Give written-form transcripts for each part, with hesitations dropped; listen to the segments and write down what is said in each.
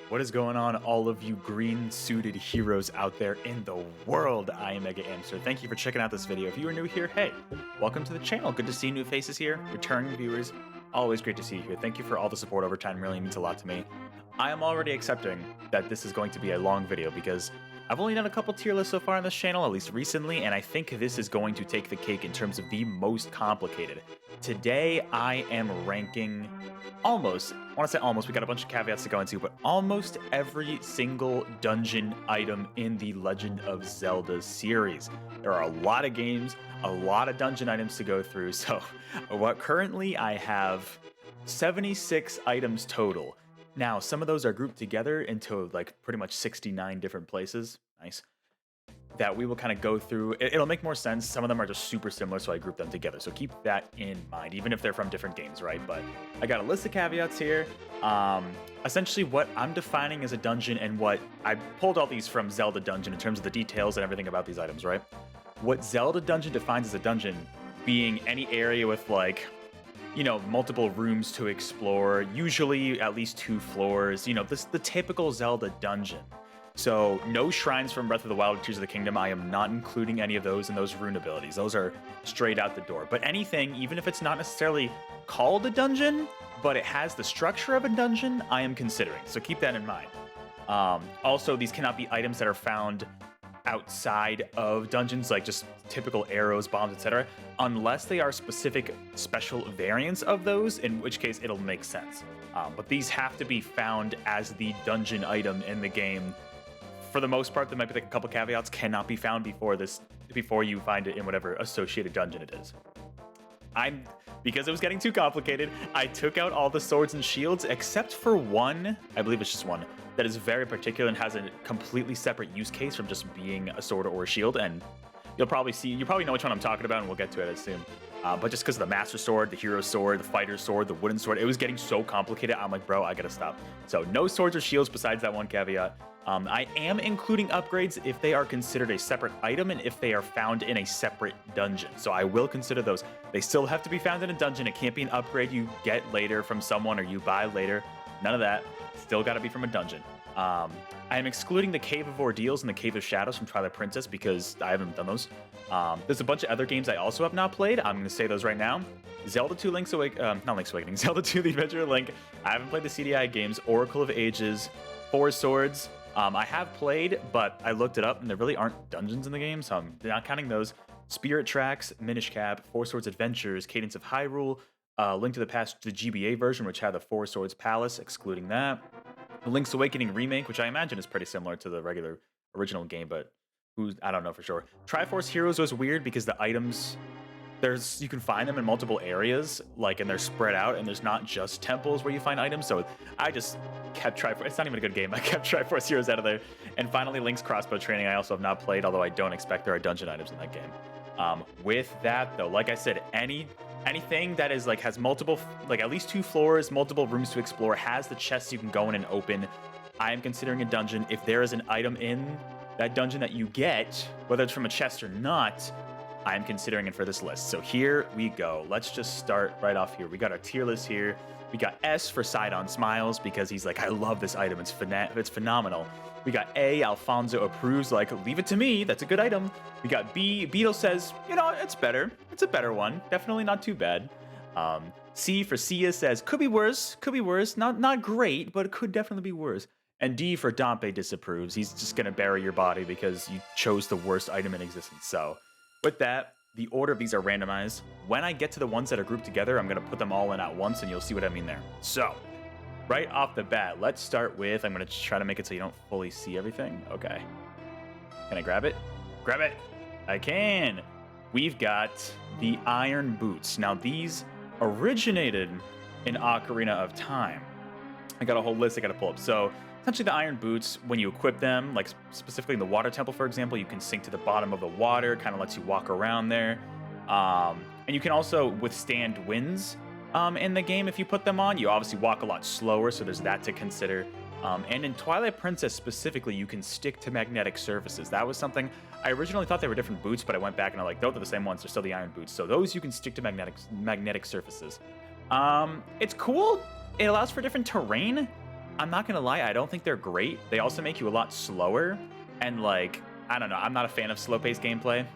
What is going on, all of you green suited heroes out there in the world? I am MegaAmpster. Thank you for checking out this video. If you are new here, hey, welcome to the channel. Good to see new faces here, returning viewers. Always great to see you here. Thank you for all the support over time. Really means a lot to me. I am already accepting that this is going to be a long video because I've only done a couple tier lists so far on this channel, at least recently, and I think this is going to take the cake in terms of the most complicated. Today, I am ranking almost, I want to say almost, we got a bunch of caveats to go into, but almost every single dungeon item in the Legend of Zelda series. There are a lot of games, a lot of dungeon items to go through, so what currently I have 76 items total. Now, some of those are grouped together into like pretty much 69 different places. Nice. That we will kind of go through. It'll make more sense. Some of them are just super similar, so I group them together. So keep that in mind, even if they're from different games, right? But I got a list of caveats here. Essentially, what I'm defining as a dungeon and what I pulled all these from Zelda Dungeon in terms of the details and everything about these items, right? What Zelda Dungeon defines as a dungeon being any area with like, you know, multiple rooms to explore, usually at least 2 floors, you know, the typical Zelda dungeon. So no shrines from Breath of the Wild or Tears of the Kingdom. I am not including any of those in those rune abilities. Those are straight out the door. But anything, even if it's not necessarily called a dungeon, but it has the structure of a dungeon, I am considering. So keep that in mind. Also, these cannot be items that are found outside of dungeons, like just typical arrows, bombs, etc., unless they are specific special variants of those, in which case it'll make sense. But these have to be found as the dungeon item in the game. For the most part, there might be like a couple caveats, cannot be found before you find it in whatever associated dungeon it is. Because it was getting too complicated, I took out all the swords and shields except for one, I believe it's just one, that is very particular and has a completely separate use case from just being a sword or a shield. And you probably know which one I'm talking about, and we'll get to it soon. But just because of the Master Sword, the Hero Sword, the Fighter Sword, the Wooden Sword, it was getting so complicated, I'm like, bro, I gotta stop. So no swords or shields besides that one caveat. I am including upgrades if they are considered a separate item and if they are found in a separate dungeon. So I will consider those. They still have to be found in a dungeon. It can't be an upgrade you get later from someone or you buy later. None of that. Still got to be from a dungeon. I am excluding the Cave of Ordeals and the Cave of Shadows from Twilight Princess because I haven't done those. There's a bunch of other games I also have not played. I'm going to say those right now. Zelda 2 Link's Awakening, not Link's Awakening, Zelda 2 The Adventure of Link. I haven't played the CDI games. Oracle of Ages, Four Swords. I have played, but I looked it up and there really aren't dungeons in the game, so I'm not counting those. Spirit Tracks, Minish Cap, Four Swords Adventures, Cadence of Hyrule, Link to the Past, the GBA version, which had the Four Swords Palace, excluding that. The Link's Awakening remake, which I imagine is pretty similar to the regular original game, but I don't know for sure. Triforce Heroes was weird because the items, you can find them in multiple areas, like, and they're spread out, and there's not just temples where you find items, so I just kept Triforce. It's not even a good game. I kept Triforce Heroes out of there. And finally, Link's Crossbow Training I also have not played, although I don't expect there are dungeon items in that game. With that, though, like I said, anything that is like has multiple, like at least 2 floors, multiple rooms to explore, has the chests you can go in and open, I am considering a dungeon. If there is an item in that dungeon that you get, whether it's from a chest or not, I am considering it for this list. So here we go. Let's just start right off here. We got our tier list here. We got S for Sidon Smiles because he's like, I love this item. It's phenomenal. We got A, Alfonso approves, like, leave it to me. That's a good item. We got B, Beetle says, you know, it's better. It's a better one. Definitely not too bad. C for Sia says, could be worse. Could be worse. Not great, but it could definitely be worse. And D for Dompe disapproves. He's just going to bury your body because you chose the worst item in existence. So with that, the order of these are randomized. When I get to the ones that are grouped together, I'm going to put them all in at once, and you'll see what I mean there. So right off the bat, let's start with, I'm going to try to make it so you don't fully see everything. Okay. Can I grab it? Grab it. I can. We've got the Iron Boots. Now, these originated in Ocarina of Time. I got a whole list I got to pull up. So essentially, the Iron Boots, when you equip them, like specifically in the Water Temple, for example, you can sink to the bottom of the water, kind of lets you walk around there. And you can also withstand winds in the game if you put them on. You obviously walk a lot slower, so there's that to consider. And in Twilight Princess specifically, you can stick to magnetic surfaces. That was something, I originally thought they were different boots, but I went back and I'm like, no, they're the same ones. They're still the Iron Boots. So those you can stick to magnetic surfaces. It's cool. It allows for different terrain. I'm not gonna lie, I don't think they're great. They also make you a lot slower, and like, I don't know, I'm not a fan of slow-paced gameplay.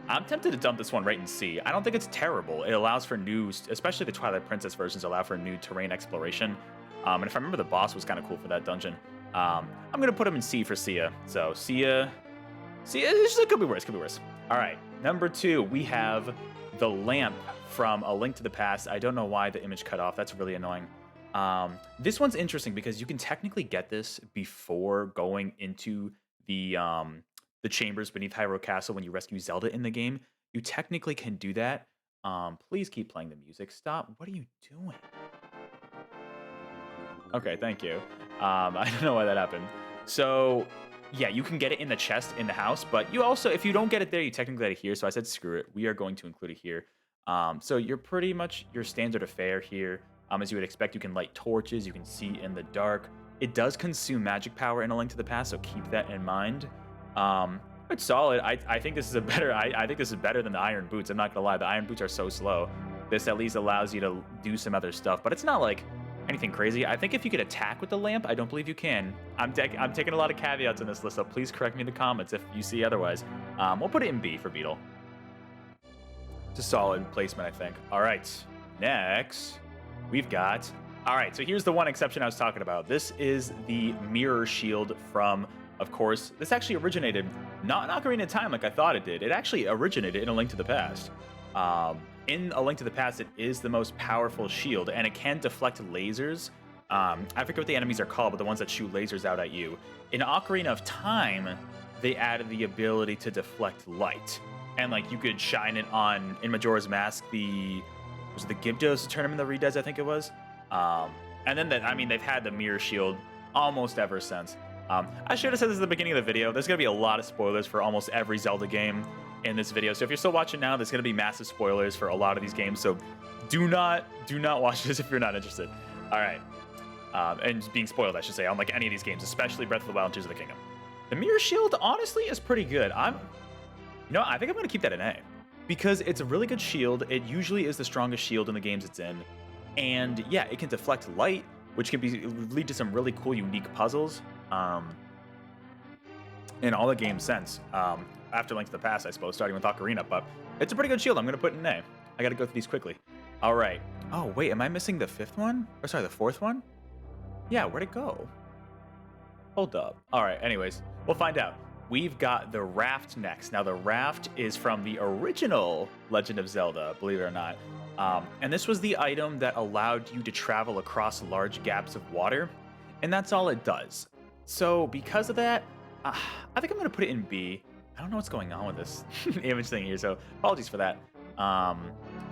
I'm tempted to dump this one right in C. I don't think it's terrible. It allows for new, especially the Twilight Princess versions allow for new terrain exploration. And if I remember, the boss was kind of cool for that dungeon. I'm gonna put him in C for Sia. So Sia, it could be worse. Could be worse. All right, number 2, we have the lamp from A Link to the Past. I don't know why the image cut off. That's really annoying. This one's interesting because you can technically get this before going into the chambers beneath Hyrule Castle when you rescue Zelda in the game. You technically can do that. Please keep playing the music. Stop. What are you doing? Okay, thank you. I don't know why that happened. So, yeah, you can get it in the chest in the house, but you also, if you don't get it there, you technically get it here. So I said, screw it. We are going to include it here. So you're pretty much your standard affair here. As you would expect, you can light torches. You can see in the dark. It does consume magic power in A Link to the Past, so keep that in mind. It's solid. I think this is a better. I think this is better than the Iron Boots. I'm not gonna lie. The Iron Boots are so slow. This at least allows you to do some other stuff, but it's not like anything crazy. I think if you could attack with the lamp, I don't believe you can. I'm taking a lot of caveats in this list, so please correct me in the comments if you see otherwise. We'll put it in B for Beetle. It's a solid placement, I think. All right, next we've got. All right, so here's the one exception I was talking about. This is the mirror shield from, of course, this actually originated not in Ocarina of Time like I thought it did. It actually originated in A Link to the Past. In A Link to the Past, it is the most powerful shield, and it can deflect lasers. I forget what the enemies are called, but the ones that shoot lasers out at you. In Ocarina of Time, they added the ability to deflect light. And like you could shine it on, in Majora's Mask, was it the Gyptos tournament that redoes, I think it was. And then they've had the mirror shield almost ever since. I should have said this at the beginning of the video. There's going to be a lot of spoilers for almost every Zelda game in this video. So if you're still watching now, there's going to be massive spoilers for a lot of these games. So do not watch this if you're not interested. All right. And being spoiled, I should say, on like any of these games, especially Breath of the Wild and Tears of the Kingdom. The mirror shield, honestly, is pretty good. I think I'm going to keep that in A. Because it's a really good shield. It usually is the strongest shield in the games it's in. And yeah, it can deflect light, which can lead to some really cool, unique puzzles. In all the games since. After Link to the Past, I suppose, starting with Ocarina. But it's a pretty good shield. I'm going to put it in A. I got to go through these quickly. All right. Oh, wait, am I missing the 5th one? Or sorry, the 4th one? Yeah, where'd it go? Hold up. All right, anyways, we'll find out. We've got the raft next. Now, the raft is from the original Legend of Zelda, believe it or not. And this was the item that allowed you to travel across large gaps of water. And that's all it does. So because of that, I think I'm going to put it in B. I don't know what's going on with this image thing here, so apologies for that.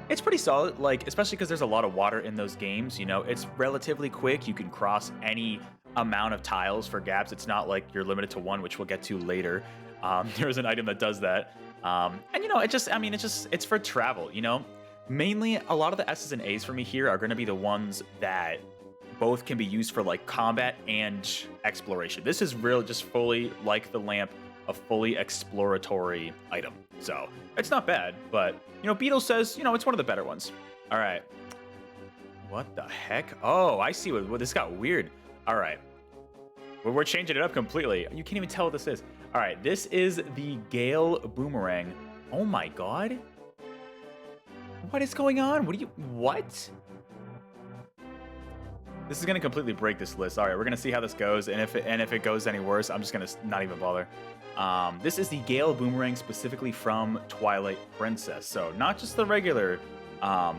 It's pretty solid, like, especially because there's a lot of water in those games. You know, it's relatively quick. You can cross any amount of tiles for gaps. It's not like you're limited to one, which we'll get to later. There's an item that does that. And, you know, it's for travel, you know? Mainly, a lot of the S's and A's for me here are going to be the ones that both can be used for, like, combat and exploration. This is really just fully, like the lamp, a fully exploratory item. So, it's not bad, but, you know, Beetle says, you know, it's one of the better ones. All right. What the heck? Oh, I see what this got weird. All right. Well, we're changing it up completely. You can't even tell what this is. All right, this is the Gale Boomerang. Oh my god. What is going on? What? This is gonna completely break this list. All right, we're gonna see how this goes, and if it goes any worse, I'm just gonna not even bother. This is the Gale Boomerang specifically from Twilight Princess. So not just the regular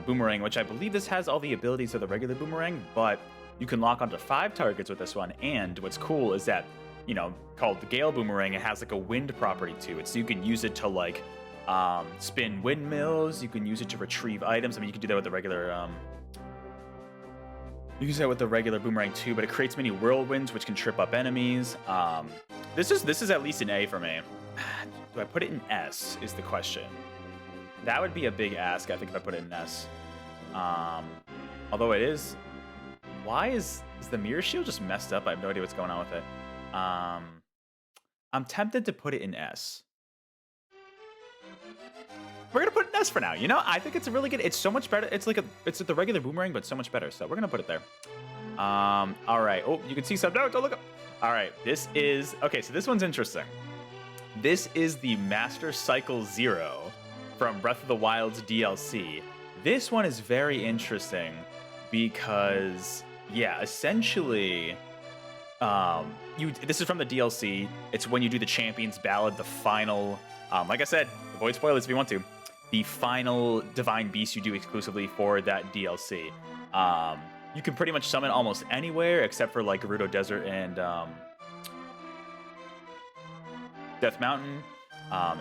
Boomerang, which I believe this has all the abilities of the regular Boomerang, but you can lock onto 5 targets with this one. And what's cool is that, you know, called the Gale Boomerang, it has like a wind property to it. So you can use it to like spin windmills. You can use it to retrieve items. I mean, you can do that with the regular you can do that with the regular Boomerang too, but it creates many whirlwinds, which can trip up enemies. This is at least an A for me. Do I put it in S is the question. That would be a big ask, I think, if I put it in S. Although it is... Why is the mirror shield just messed up? I have no idea what's going on with it. I'm tempted to put it in S. We're gonna put it in S for now. You know, I think it's a really good. It's so much better. It's the regular Boomerang, but so much better. So we're gonna put it there. All right. Oh, you can see some. No, don't look up. All right. This is okay. So this one's interesting. This is the Master Cycle Zero from Breath of the Wild's DLC. This one is very interesting because, yeah, essentially, this is from the DLC. It's when you do the Champions Ballad, the final. Like I said, avoid spoilers if you want to. The final Divine Beast you do exclusively for that DLC. You can pretty much summon almost anywhere except for like Gerudo Desert and Death Mountain.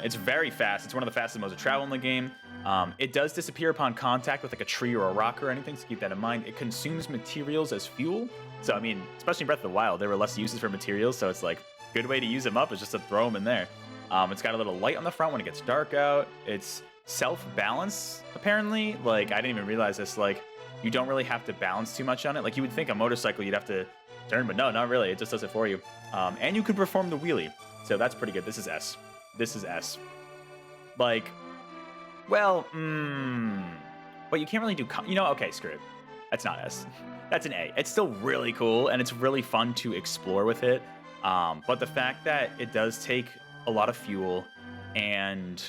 It's very fast. It's one of the fastest modes of travel in the game. It does disappear upon contact with like a tree or a rock or anything, so keep that in mind. It consumes materials as fuel. So, I mean, especially in Breath of the Wild, there were less uses for materials, so it's like good way to use them up is just to throw them in there. It's got a little light on the front when it gets dark out. It's self-balance, apparently. Like, I didn't even realize this. Like, you don't really have to balance too much on it. Like, you would think a motorcycle you'd have to turn, but no, not really. It just does it for you. And you can perform the wheelie. So that's pretty good. This is S. This is S. Like, well, but you can't really do, okay, screw it. That's not S. That's an A. It's still really cool, and it's really fun to explore with it. But the fact that it does take a lot of fuel, and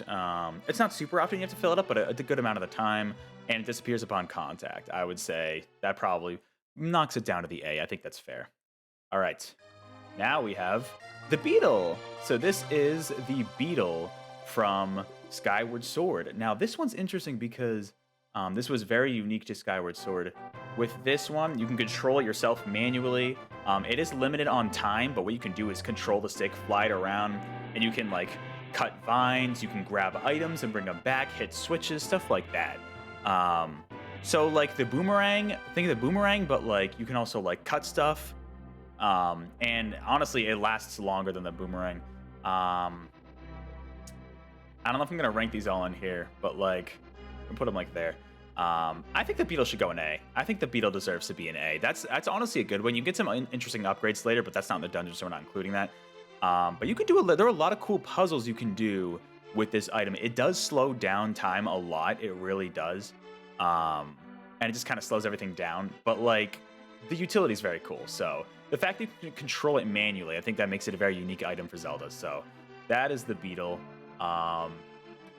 it's not super often you have to fill it up, but a good amount of the time, and it disappears upon contact, I would say that probably knocks it down to the A. I think that's fair. All right. Now we have the Beetle. So this is the Beetle from Skyward Sword. Now this one's interesting because this was very unique to Skyward Sword. With this one, you can control it yourself manually. It is limited on time, but what you can do is control the stick, fly it around, and you can like cut vines, you can grab items and bring them back, hit switches, stuff like that. So like the boomerang, think of the boomerang, but like you can also like cut stuff. And honestly, it lasts longer than the boomerang. I don't know if I'm gonna rank these all in here, but like, I'll put them like there. I think the Beetle should go an A. I think the Beetle deserves to be an A. That's honestly a good one. You get some interesting upgrades later, but that's not in the dungeon, so we're not including that. But you can do there are a lot of cool puzzles you can do with this item. It does slow down time a lot. It really does. And it just kind of slows everything down. But like, the utility is very cool. So the fact that you can control it manually, I think that makes it a very unique item for Zelda. So that is the Beetle.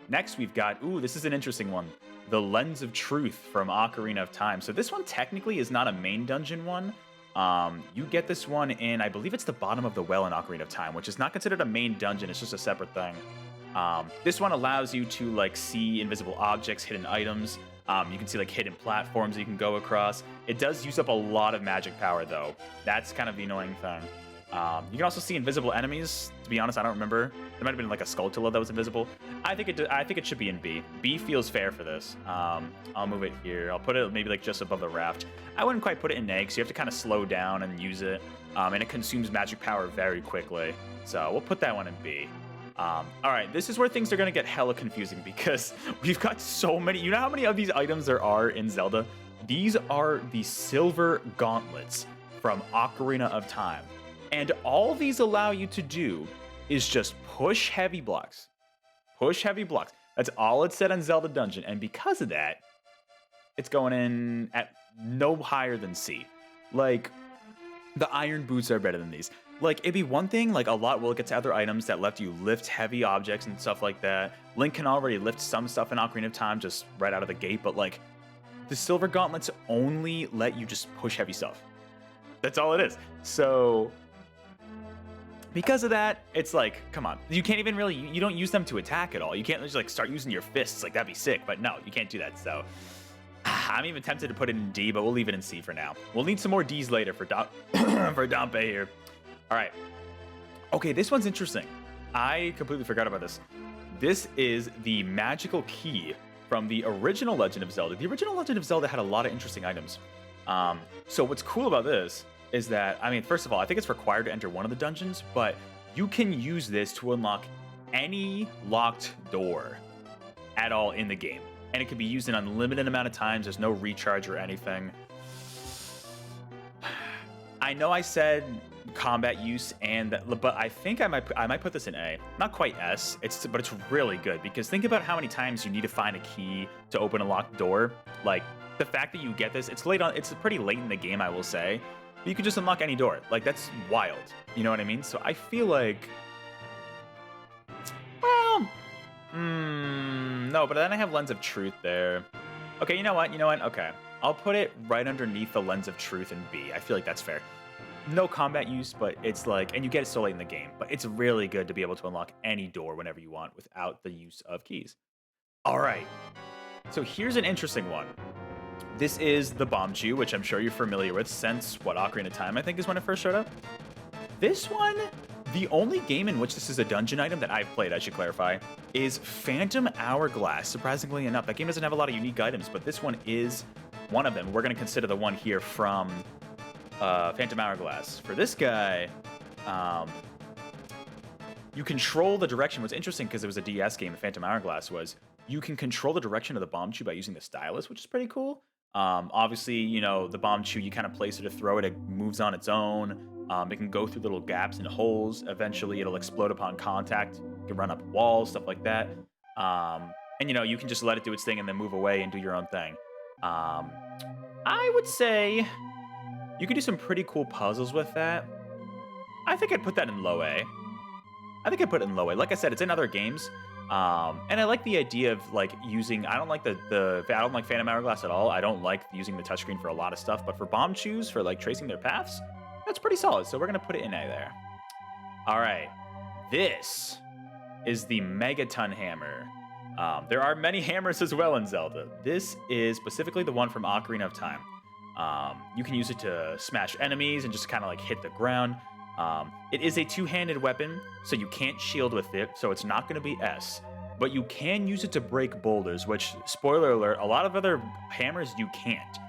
Next we've got, this is an interesting one. The Lens of Truth from Ocarina of Time. So this one technically is not a main dungeon one. You get this one in, I believe it's the bottom of the well in Ocarina of Time, which is not considered a main dungeon. It's just a separate thing. This one allows you to like see invisible objects, hidden items. You can see like hidden platforms you can go across. It does use up a lot of magic power though. That's kind of the annoying thing. You can also see invisible enemies. To be honest, I don't remember. There might have been like a Skulltula that was invisible. I think it should be in B. B feels fair for this. I'll move it here. I'll put it maybe like just above the raft. I wouldn't quite put it in A because you have to kind of slow down and use it. And it consumes magic power very quickly. So we'll put that one in B. All right, this is where things are going to get hella confusing because we've got so many. You know how many of these items there are in Zelda? These are the silver gauntlets from Ocarina of Time. And all these allow you to do is just push heavy blocks. Push heavy blocks. That's all it said on Zelda Dungeon. And because of that, it's going in at no higher than C. Like, the iron boots are better than these. Like, it'd be one thing, like, a lot will get to other items that let you lift heavy objects and stuff like that. Link can already lift some stuff in Ocarina of Time just right out of the gate, but, like, the silver gauntlets only let you just push heavy stuff. That's all it is. So because of that, it's like, come on. You can't even really, you don't use them to attack at all. You can't just like start using your fists. Like, that'd be sick, but no, you can't do that. So I'm even tempted to put it in D, but we'll leave it in C for now. We'll need some more Ds later for for Dompe here. All right. Okay, this one's interesting. I completely forgot about this. This is the magical key from the original Legend of Zelda. The original Legend of Zelda had a lot of interesting items. So what's cool about this is that, I mean, first of all, I think it's required to enter one of the dungeons, but you can use this to unlock any locked door at all in the game. And it can be used an unlimited amount of times. There's no recharge or anything. I know I said combat use, but I think I might put this in A. Not quite S, but it's really good because think about how many times you need to find a key to open a locked door. Like, the fact that you get this, it's pretty late in the game, I will say. But you can just unlock any door. Like, that's wild. You know what I mean? So I feel like, well, no, but then I have Lens of Truth there. Okay, you know what? Okay. I'll put it right underneath the Lens of Truth in B. I feel like that's fair. No combat use, but it's like, and you get it so late in the game, but it's really good to be able to unlock any door whenever you want without the use of keys. All right. So here's an interesting one. This is the Bombchu, which I'm sure you're familiar with since, Ocarina of Time, I think is when it first showed up. This one, the only game in which this is a dungeon item that I've played, I should clarify, is Phantom Hourglass. Surprisingly enough, that game doesn't have a lot of unique items, but this one is one of them. We're going to consider the one here from Phantom Hourglass. For this guy, you control the direction. What's interesting, because it was a DS game, the Phantom Hourglass was, you can control the direction of the Bombchu by using the stylus, which is pretty cool. Obviously, you know, the Bombchu, you kind of place it to throw it, it moves on its own. It can go through little gaps and holes. Eventually, it'll explode upon contact. You can run up walls, stuff like that. And, you know, you can just let it do its thing and then move away and do your own thing. I would say you could do some pretty cool puzzles with that. I think I'd put that in low A. I think I'd put it in low A. Like I said, it's in other games. And I like the idea of like using, I don't like I don't like Phantom Hourglass at all. I don't like using the touchscreen for a lot of stuff, but for Bombchus, for like tracing their paths, that's pretty solid. So we're going to put it in A there. All right. This is the Megaton Hammer. There are many hammers as well in Zelda. This is specifically the one from Ocarina of Time. You can use it to smash enemies and just kind of like hit the ground. It is a two-handed weapon, so you can't shield with it, so it's not going to be S. But you can use it to break boulders, which, spoiler alert, a lot of other hammers you can't.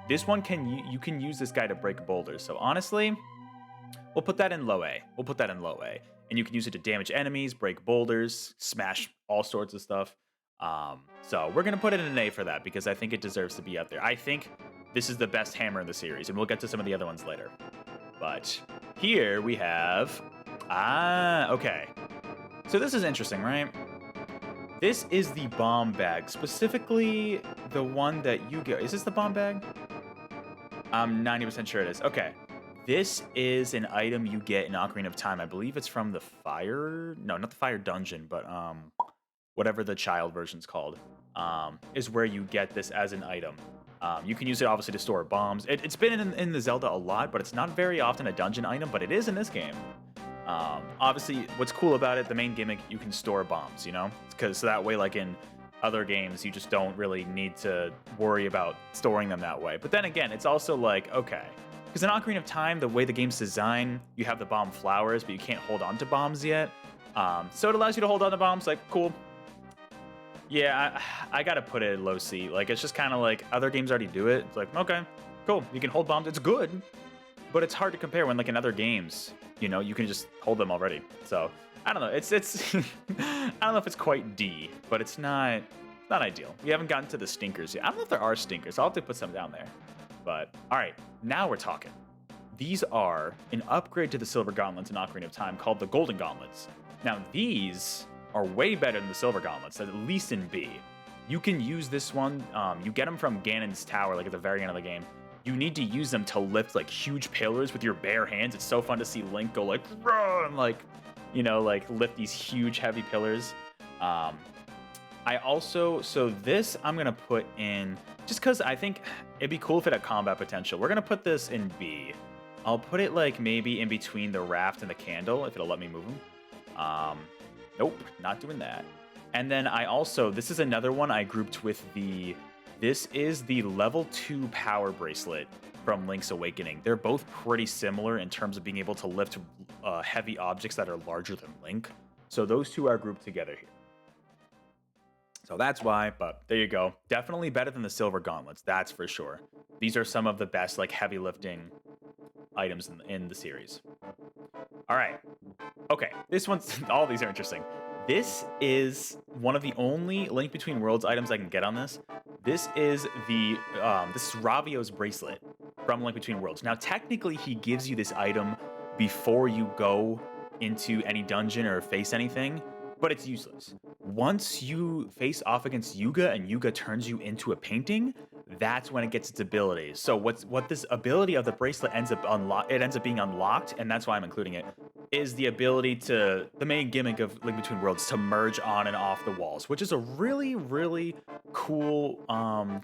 This one you can use this guy to break boulders. So honestly, we'll put that in low A. We'll put that in low A. And you can use it to damage enemies, break boulders, smash all sorts of stuff. So we're going to put it in an A for that because I think it deserves to be up there. I think this is the best hammer in the series, and we'll get to some of the other ones later. But here we have... okay. So this is interesting, right? This is the bomb bag, specifically the one that you get. Is this the bomb bag? I'm 90% sure it is. Okay. This is an item you get in Ocarina of Time. I believe it's from the fire... No, not the fire dungeon, but whatever the child version's called, is where you get this as an item. You can use it, obviously, to store bombs. It's been in the Zelda a lot, but it's not very often a dungeon item, but it is in this game. Obviously, what's cool about it, the main gimmick, you can store bombs, you know? So that way, like in other games, you just don't really need to worry about storing them that way. But then again, it's also like, okay. Because in Ocarina of Time, the way the game's designed, you have the bomb flowers, but you can't hold on to bombs yet. So it allows you to hold on to bombs, like, cool. Yeah, I gotta put it in low C. Like, it's just kind of like, other games already do it. It's like, okay, cool. You can hold bombs. It's good, but it's hard to compare when, like, in other games, you know, you can just hold them already. So, I don't know. It's I don't know if it's quite D, but it's not ideal. We haven't gotten to the stinkers yet. I don't know if there are stinkers. I'll have to put some down there. But, all right, now we're talking. These are an upgrade to the Silver Gauntlets in Ocarina of Time called the Golden Gauntlets. Now, these are way better than the Silver Gauntlets, at least in B. You can use this one. You get them from Ganon's Tower, like at the very end of the game. You need to use them to lift like huge pillars with your bare hands. It's so fun to see Link go like, run, like, you know, like lift these huge heavy pillars. So this I'm gonna put in just because I think it'd be cool if it had combat potential. We're gonna put this in B. I'll put it like maybe in between the raft and the candle if it'll let me move them. Nope, not doing that. And then this is another one I grouped with this is the level 2 power bracelet from Link's Awakening. They're both pretty similar in terms of being able to lift heavy objects that are larger than Link. So those two are grouped together here. So that's why, but there you go. Definitely better than the Silver Gauntlets, that's for sure. These are some of the best like heavy lifting items in the series. All right. Okay, all these are interesting. This is one of the only Link Between Worlds items I can get on this. This is this is Ravio's bracelet from Link Between Worlds. Now, technically, he gives you this item before you go into any dungeon or face anything, but it's useless. Once you face off against Yuga and Yuga turns you into a painting, that's when it gets its ability. So what this ability of the bracelet ends up being unlocked, and that's why I'm including it, is the ability to the main gimmick of Link Between Worlds to merge on and off the walls, which is a really, really cool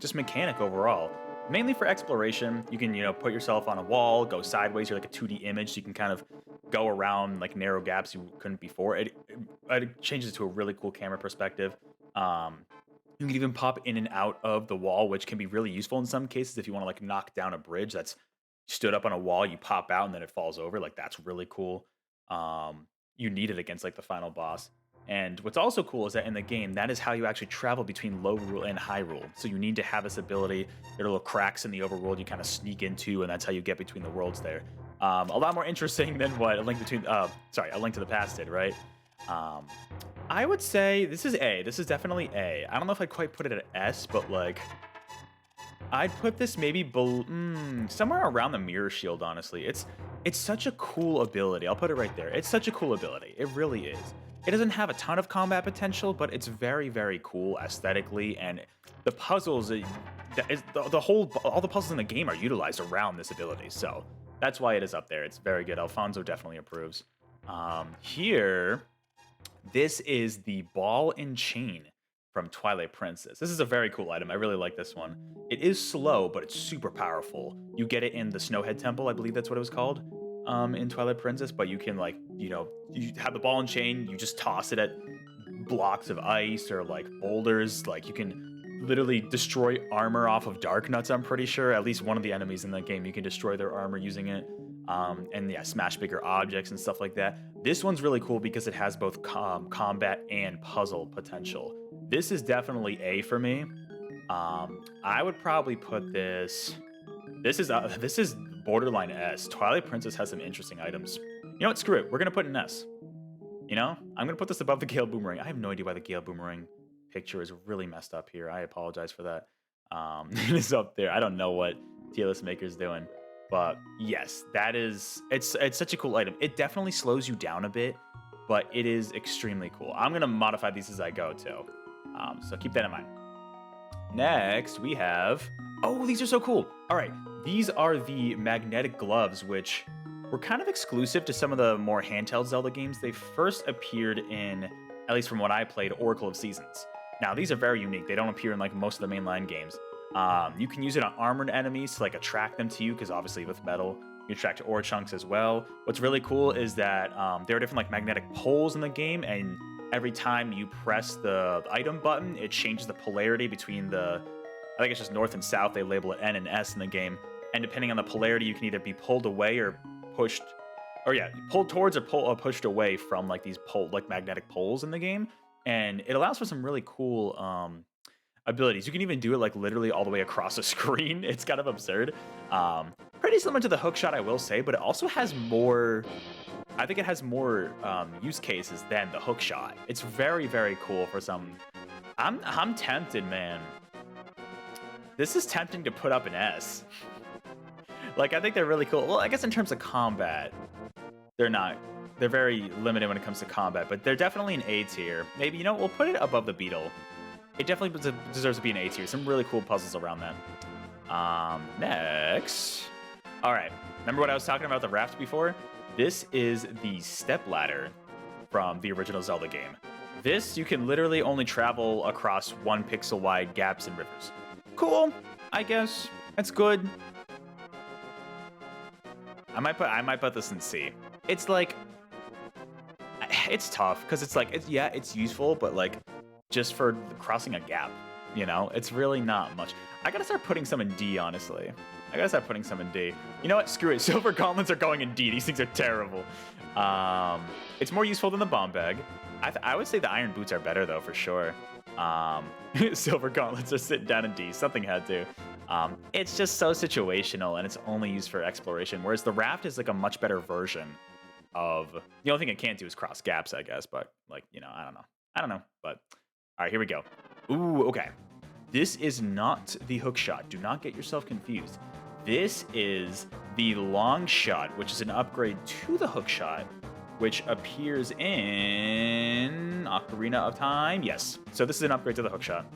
just mechanic overall. Mainly for exploration, you can, put yourself on a wall, go sideways, you're like a 2D image, so you can kind of go around like narrow gaps you couldn't before. It changes it to a really cool camera perspective. You can even pop in and out of the wall, which can be really useful in some cases if you want to like knock down a bridge that's stood up on a wall, you pop out and then it falls over. Like that's really cool. You need it against like the final boss. And what's also cool is that in the game, that is how you actually travel between low rule and high rule. So you need to have this ability. There are little cracks in the overworld you kind of sneak into, and that's how you get between the worlds there. A lot more interesting than what A Link to the Past did, right? I would say this is A. This is definitely A. I don't know if I'd quite put it at S, but like I'd put this maybe somewhere around the mirror shield, honestly. It's such a cool ability. I'll put it right there. It's such a cool ability. It really is. It doesn't have a ton of combat potential, but it's very, very cool aesthetically, and the puzzles, all the puzzles in the game are utilized around this ability, so that's why it is up there. It's very good. Alfonso definitely approves. Here, this is the ball and chain from Twilight Princess. This is a very cool item. I really like this one. It is slow, but it's super powerful. You get it in the Snowhead Temple, I believe that's what it was called, in Twilight Princess, but you can like, you have the ball and chain, you just toss it at blocks of ice or like boulders. Like you can literally destroy armor off of Dark Nuts, I'm pretty sure. At least one of the enemies in the game, you can destroy their armor using it. And yeah, smash bigger objects and stuff like that. This one's really cool because it has both combat and puzzle potential. This is definitely A for me. I would probably put this. This is borderline S. Twilight Princess has some interesting items. You know what? Screw it. We're gonna put an S. I'm gonna put this above the Gale Boomerang. I have no idea why the Gale Boomerang picture is really messed up here. I apologize for that. It is up there. I don't know what TLS Maker's doing. But yes, it's such a cool item. It definitely slows you down a bit, but it is extremely cool. I'm going to modify these as I go too. So keep that in mind. Next, we have, these are so cool. All right, these are the magnetic gloves, which were kind of exclusive to some of the more handheld Zelda games. They first appeared in, at least from what I played, Oracle of Seasons. Now, these are very unique. They don't appear in like most of the mainline games. You can use it on armored enemies to like attract them to you, because obviously with metal, you attract ore chunks as well. What's really cool is that there are different like magnetic poles in the game, and every time you press the item button, it changes the polarity between I think it's just north and south. They label it N and S in the game, and depending on the polarity, you can either be pulled away or pushed, pulled towards or pushed away from like these magnetic poles in the game, and it allows for some really cool abilities. You can even do it like literally all the way across the screen. It's kind of absurd. Pretty similar to the hook shot, I will say, but it also has more. I think it has more use cases than the hook shot. It's very, very cool for some. I'm tempted, man. This is tempting to put up an S. Like, I think they're really cool. Well, I guess in terms of combat, they're not. They're very limited when it comes to combat, but they're definitely an A tier. Maybe, we'll put it above the Beetle. It definitely deserves to be an A tier. Some really cool puzzles around that. Next. All right. Remember what I was talking about the raft before? This is the step ladder from the original Zelda game. This, you can literally only travel across 1 pixel wide gaps and rivers. Cool, I guess. That's good. I might put this in C. It's like, it's tough because it's like, it's useful, but like just for crossing a gap, it's really not much. I gotta start putting some in D, honestly. I gotta start putting some in D. You know what? Screw it. Silver gauntlets are going in D. These things are terrible. It's more useful than the bomb bag. I would say the iron boots are better though, for sure. Silver gauntlets are sitting down in D. Something had to. It's just so situational, and it's only used for exploration. Whereas the raft is like a much better version of. The only thing it can't do is cross gaps, I guess. But like, I don't know. But all right, here we go. Ooh, okay. This is not the hook shot. Do not get yourself confused. This is the long shot, which is an upgrade to the hook shot, which appears in Ocarina of Time. Yes. So this is an upgrade to the hook shot.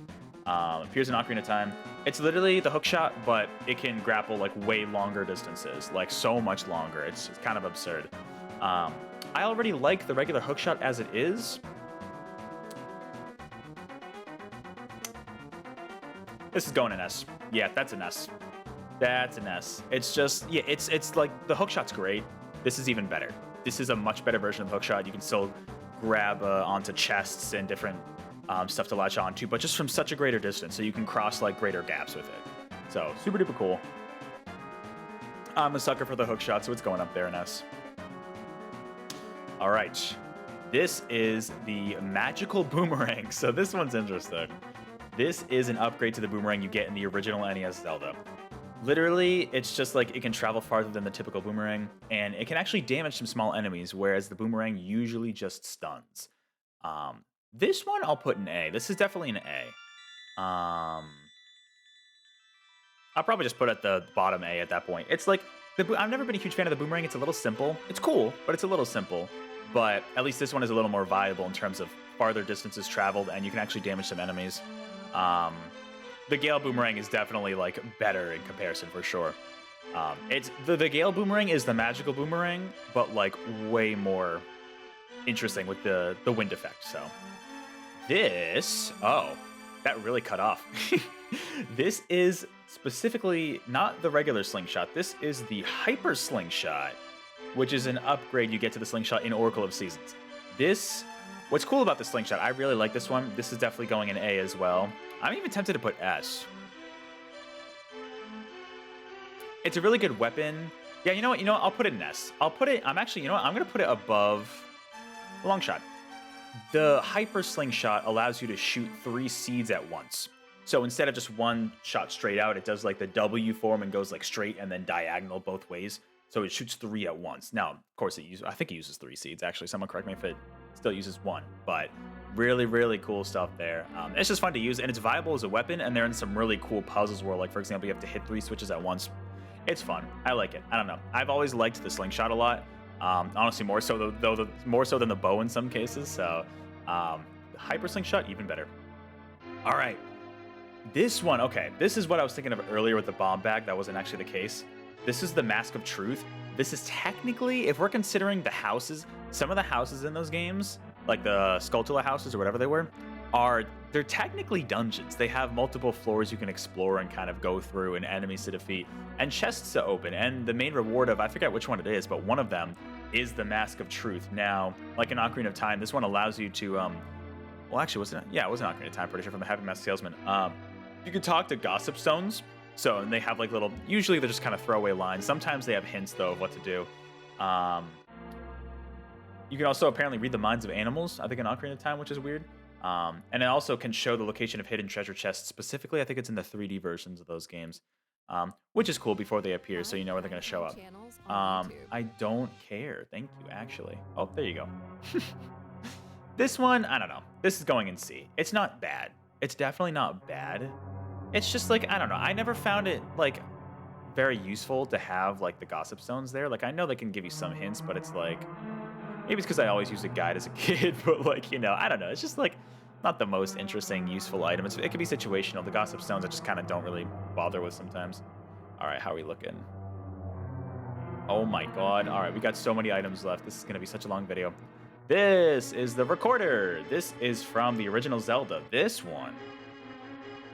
Appears in Ocarina of Time. It's literally the hook shot, but it can grapple like way longer distances, like so much longer. It's kind of absurd. I already like the regular hook shot as it is. This is going an S. Yeah, that's an S. That's an S. It's just, yeah, it's like the hook shot's great. This is even better. This is a much better version of the hook shot. You can still grab onto chests and different stuff to latch onto, but just from such a greater distance, so you can cross like greater gaps with it. So super duper cool. I'm a sucker for the hook shot, so it's going up there in S. All right, this is the magical boomerang. So this one's interesting. This is an upgrade to the boomerang you get in the original NES Zelda. Literally, it's just like it can travel farther than the typical boomerang, and it can actually damage some small enemies, whereas the boomerang usually just stuns. This one I'll put an A. This is definitely an A. I'll probably just put at the bottom A at that point. It's like, I've never been a huge fan of the boomerang. It's a little simple. It's cool, but it's a little simple. But at least this one is a little more viable in terms of farther distances traveled, and you can actually damage some enemies. The Gale Boomerang is definitely like better in comparison for sure. It's the Gale Boomerang is the magical boomerang, but like way more interesting with the wind effect. So this, oh, that really cut off. This is specifically not the regular slingshot. This is the Hyper Slingshot, which is an upgrade you get to the slingshot in Oracle of Seasons. What's cool about the slingshot, I really like this one. This is definitely going in A as well. I'm even tempted to put S. It's a really good weapon. Yeah, you know what? I'll put it in S. I'm going to put it above the long shot. The Hyper Slingshot allows you to shoot 3 seeds at once. So instead of just one shot straight out, it does like the W form and goes like straight and then diagonal both ways. So it shoots 3 at once. Now, of course, I think it uses 3 seeds, actually. Someone correct me if it still uses 1. But really, really cool stuff there. It's just fun to use, and it's viable as a weapon, and they're in some really cool puzzles where, like, for example, you have to hit 3 switches at once. It's fun. I like it. I don't know. I've always liked the slingshot a lot. Honestly, more so than the bow in some cases. So, the Hyper Slingshot, even better. All right. This one, okay. This is what I was thinking of earlier with the bomb bag. That wasn't actually the case. This is the Mask of Truth. This is technically, if we're considering the houses, some of the houses in those games, like the Skulltula houses or whatever they were, they're technically dungeons. They have multiple floors you can explore and kind of go through, and enemies to defeat, and chests to open. And the main reward of, I forget which one it is, but one of them is the Mask of Truth. Now, like in Ocarina of Time, this one allows you to, well, actually, wasn't it? Yeah, it was an Ocarina of Time, pretty sure, from the Happy Mask Salesman. You can talk to Gossip Stones. So, and they have like little, usually they're just kind of throwaway lines. Sometimes they have hints though of what to do. You can also apparently read the minds of animals, I think in Ocarina of Time, which is weird. And it also can show the location of hidden treasure chests. Specifically, I think it's in the 3D versions of those games, which is cool before they appear, so you know where they're going to show up. I don't care. Thank you, actually. Oh, there you go. This one, I don't know. This is going in C. It's not bad. It's definitely not bad. It's just like, I don't know. I never found it like very useful to have like the Gossip Stones there. Like I know they can give you some hints, but it's like, maybe it's because I always used a guide as a kid, but like, I don't know. It's just like not the most interesting, useful item. It could be situational. The Gossip Stones I just kind of don't really bother with sometimes. All right, how are we looking? Oh my God. All right, we got so many items left. This is going to be such a long video. This is the recorder. This is from the original Zelda. This one,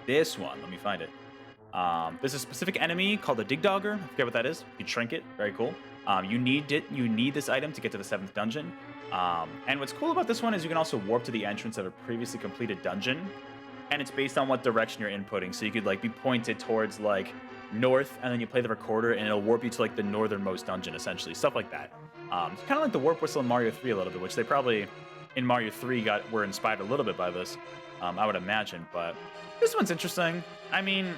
let me find it. There's a specific enemy called the Digdogger. I forget what that is. You shrink it. Very cool. You need this item to get to the 7th dungeon. And what's cool about this one is you can also warp to the entrance of a previously completed dungeon. And it's based on what direction you're inputting. So you could like be pointed towards like north, and then you play the recorder and it'll warp you to like the northernmost dungeon, essentially. Stuff like that. It's kind of like the warp whistle in Mario 3 a little bit, which they probably in Mario 3 were inspired a little bit by this. I would imagine, but this one's interesting. I mean,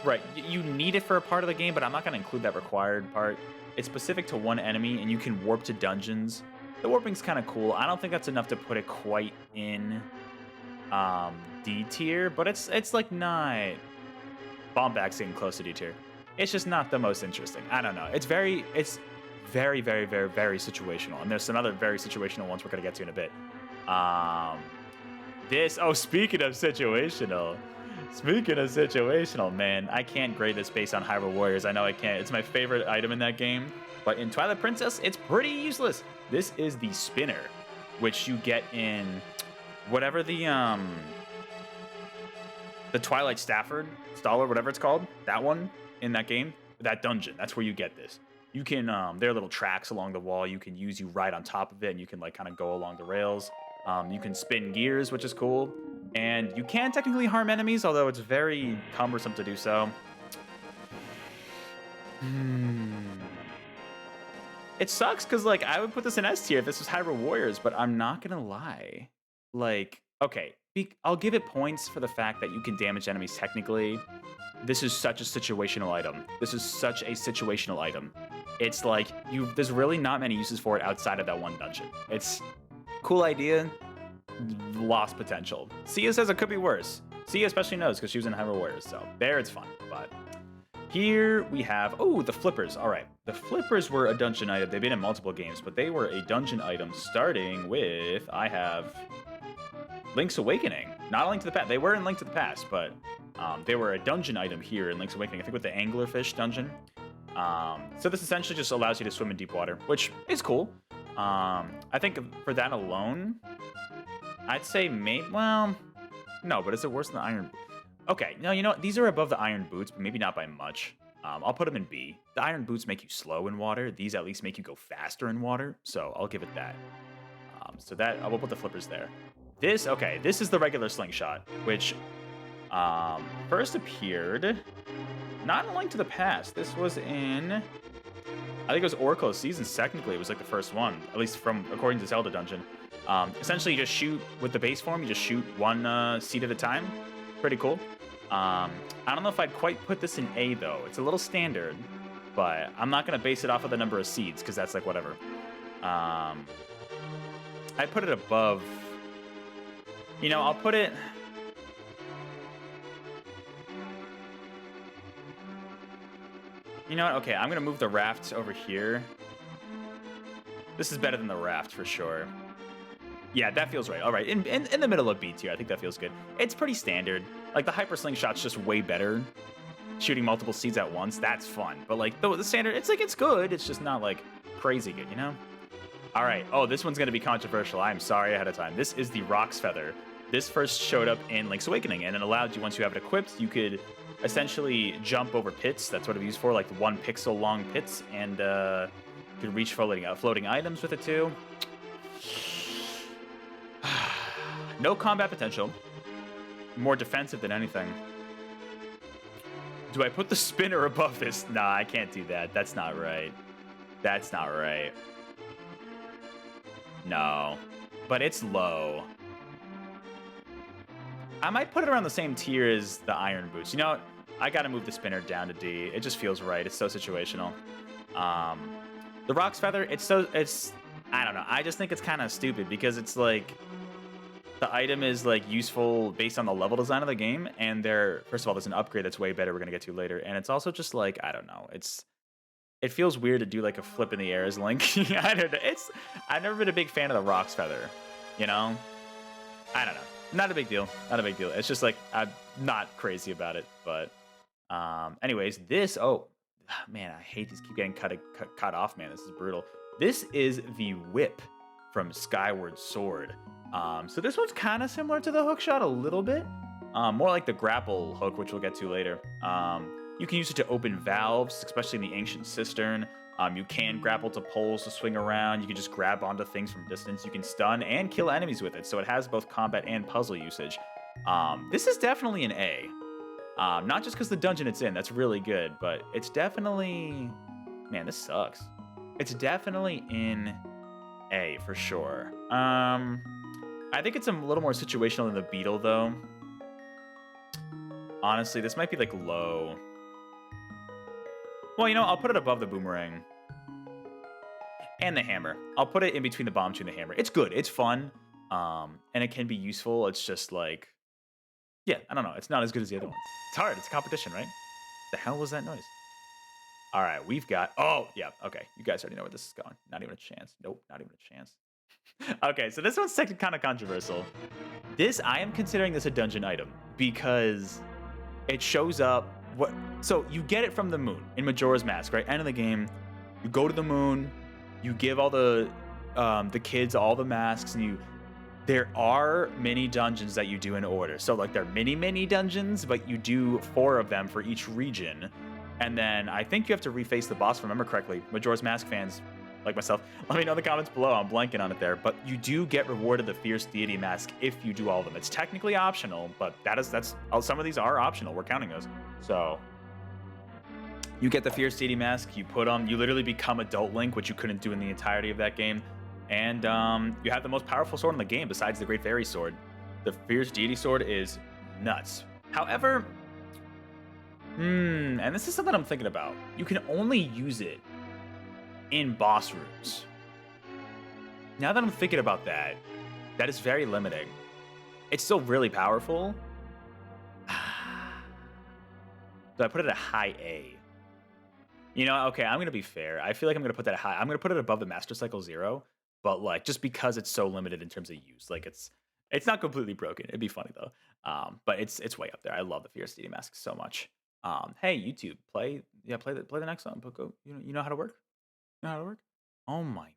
right, you need it for a part of the game, but I'm not going to include that required part. It's specific to one enemy, and you can warp to dungeons. The warping's kind of cool. I don't think that's enough to put it quite in D tier, but it's like not... Bomb bag's getting close to D tier. It's just not the most interesting. I don't know. It's very, very, very, very situational, and there's some other very situational ones we're going to get to in a bit. Speaking of situational. Speaking of situational, man, I can't grade this based on Hyrule Warriors. I know I can't. It's my favorite item in that game. But in Twilight Princess, it's pretty useless. This is the spinner, which you get in whatever the Twilight Stafford, Staller, whatever it's called, that one in that game, that dungeon. That's where you get this. You can, there are little tracks along the wall. You can use, you ride on top of it, and you can like kind of go along the rails. You can spin gears, which is cool. And you can technically harm enemies, although it's very cumbersome to do so. It sucks because like I would put this in S tier if this was Hyrule Warriors, but I'm not gonna lie. Like, okay, I'll give it points for the fact that you can damage enemies technically. This is such a situational item. This is such a situational item. It's like there's really not many uses for it outside of that one dungeon. It's cool idea, lost potential. Sia says it could be worse. Sia especially knows because she was in Hyrule Warriors, so there it's fun. But here we have, oh, the flippers. All right, the flippers were a dungeon item. They've been in multiple games, but they were a dungeon item starting with, I have Link's Awakening. Not a Link to the Past. They were in Link to the Past, but they were a dungeon item here in Link's Awakening. I think with the anglerfish dungeon. So this essentially just allows you to swim in deep water, which is cool. I think for that alone, I'd say well, no, but is it worse than the iron? Okay, no, you know what? These are above the iron boots, but maybe not by much. I'll put them in B. The iron boots make you slow in water. These at least make you go faster in water, so I'll give it that. So that, I will put the flippers there. This is the regular slingshot, which first appeared not in A Link to the Past. This was in, I think it was Oracle Seasons. Technically, it was like the first one, at least according to Zelda Dungeon. Essentially, you just shoot with the base form. You just shoot one seed at a time. Pretty cool. I don't know if I'd quite put this in A though. It's a little standard, but I'm not gonna base it off of the number of seeds because that's like whatever. I put it above. You know, I'll put it. You know what? Okay, I'm gonna move the raft over here. This is better than the raft for sure. Yeah, that feels right. All right, in the middle of B tier, I think that feels good. It's pretty standard. Like the hyper slingshot's just way better. Shooting multiple seeds at once, that's fun. But like the standard, it's like it's good. It's just not like crazy good, you know? All right. Oh, this one's gonna be controversial. I'm sorry ahead of time. This is the Roc's Feather. This first showed up in Link's Awakening, and it allowed you, once you have it equipped, you could essentially jump over pits. That's what it was used for, like 1 pixel long pits, and you could reach floating items with it too. No combat potential. More defensive than anything. Do I put the spinner above this? Nah, I can't do that. That's not right. That's not right. No. But it's low. I might put it around the same tier as the iron boots. You know what? I gotta move the spinner down to D. It just feels right. It's so situational. The Roc's Feather, it's I don't know. I just think it's kind of stupid because it's like the item is like useful based on the level design of the game, and first of all, there's an upgrade that's way better we're gonna get to later, and it's also just like, I don't know, it feels weird to do like a flip in the air as Link. I don't know. I've never been a big fan of the Roc's Feather, you know? I don't know. Not a big deal. Not a big deal. It's just like I'm not crazy about it, but anyways, oh man, I hate these keep getting cut off, man. This is brutal. This is the whip from Skyward Sword. So this one's kind of similar to the hook shot a little bit. More like the grapple hook, which we'll get to later. You can use it to open valves, especially in the Ancient Cistern. You can grapple to poles to swing around. You can just grab onto things from distance. You can stun and kill enemies with it, so it has both combat and puzzle usage. This is definitely an A. Not just because the dungeon it's in, that's really good, but it's definitely... Man, this sucks. It's definitely in A, for sure. I think it's a little more situational than the beetle, though. Honestly, this might be, like, low. Well, you know, I'll put it above the boomerang. And the hammer. I'll put it in between the bomb and the hammer. It's good. It's fun. And it can be useful. It's just, like... Yeah, I don't know. It's not as good as the other ones. It's hard. It's a competition, right? The hell was that noise? All right, we've got... Oh, yeah, okay. You guys already know where this is going. Not even a chance. Nope, not even a chance. Okay, so this one's kind of controversial. I am considering this a dungeon item because it shows up. So you get it from the moon in Majora's Mask, right? End of the game, you go to the moon, you give all the kids all the masks, and there are mini dungeons that you do in order. So like they're mini dungeons, but you do 4 of them for each region. And then I think you have to reface the boss, if I remember correctly. Majora's Mask fans like myself, let me know in the comments below. I'm blanking on it there. But you do get rewarded the Fierce Deity Mask if you do all of them. It's technically optional, but some of these are optional. We're counting those. So you get the Fierce Deity Mask, you put on, you literally become Adult Link, which you couldn't do in the entirety of that game. And you have the most powerful sword in the game besides the Great Fairy Sword. The Fierce Deity Sword is nuts. However, and this is something I'm thinking about. You can only use it in boss rooms. Now that I'm thinking about that, that is very limiting. It's still really powerful. So I put it at high A. You know, okay, I'm going to be fair. I feel like I'm going to put that at high. I'm going to put it above the Master Cycle 0. But like, just because it's so limited in terms of use, like it's not completely broken. It'd be funny though. But it's way up there. I love the Fierce Deity Mask so much. Hey YouTube, play the next song. But go, you know how to work. You know how to work. Oh my,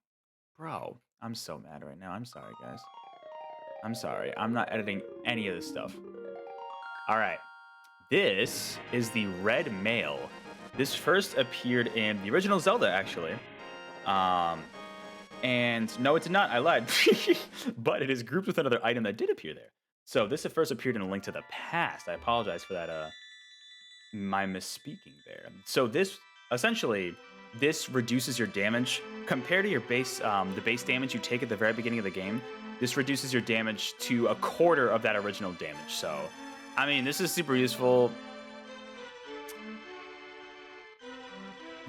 bro, I'm so mad right now. I'm sorry, guys. I'm sorry. I'm not editing any of this stuff. All right, this is the red mail. This first appeared in the original Zelda, actually. And no, it did not. I lied. But it is grouped with another item that did appear there. So this at first appeared in A Link to the Past. I apologize for that, my misspeaking there. So this, essentially, this reduces your damage. Compared to your base, the base damage you take at the very beginning of the game, this reduces your damage to a quarter of that original damage. So, I mean, this is super useful.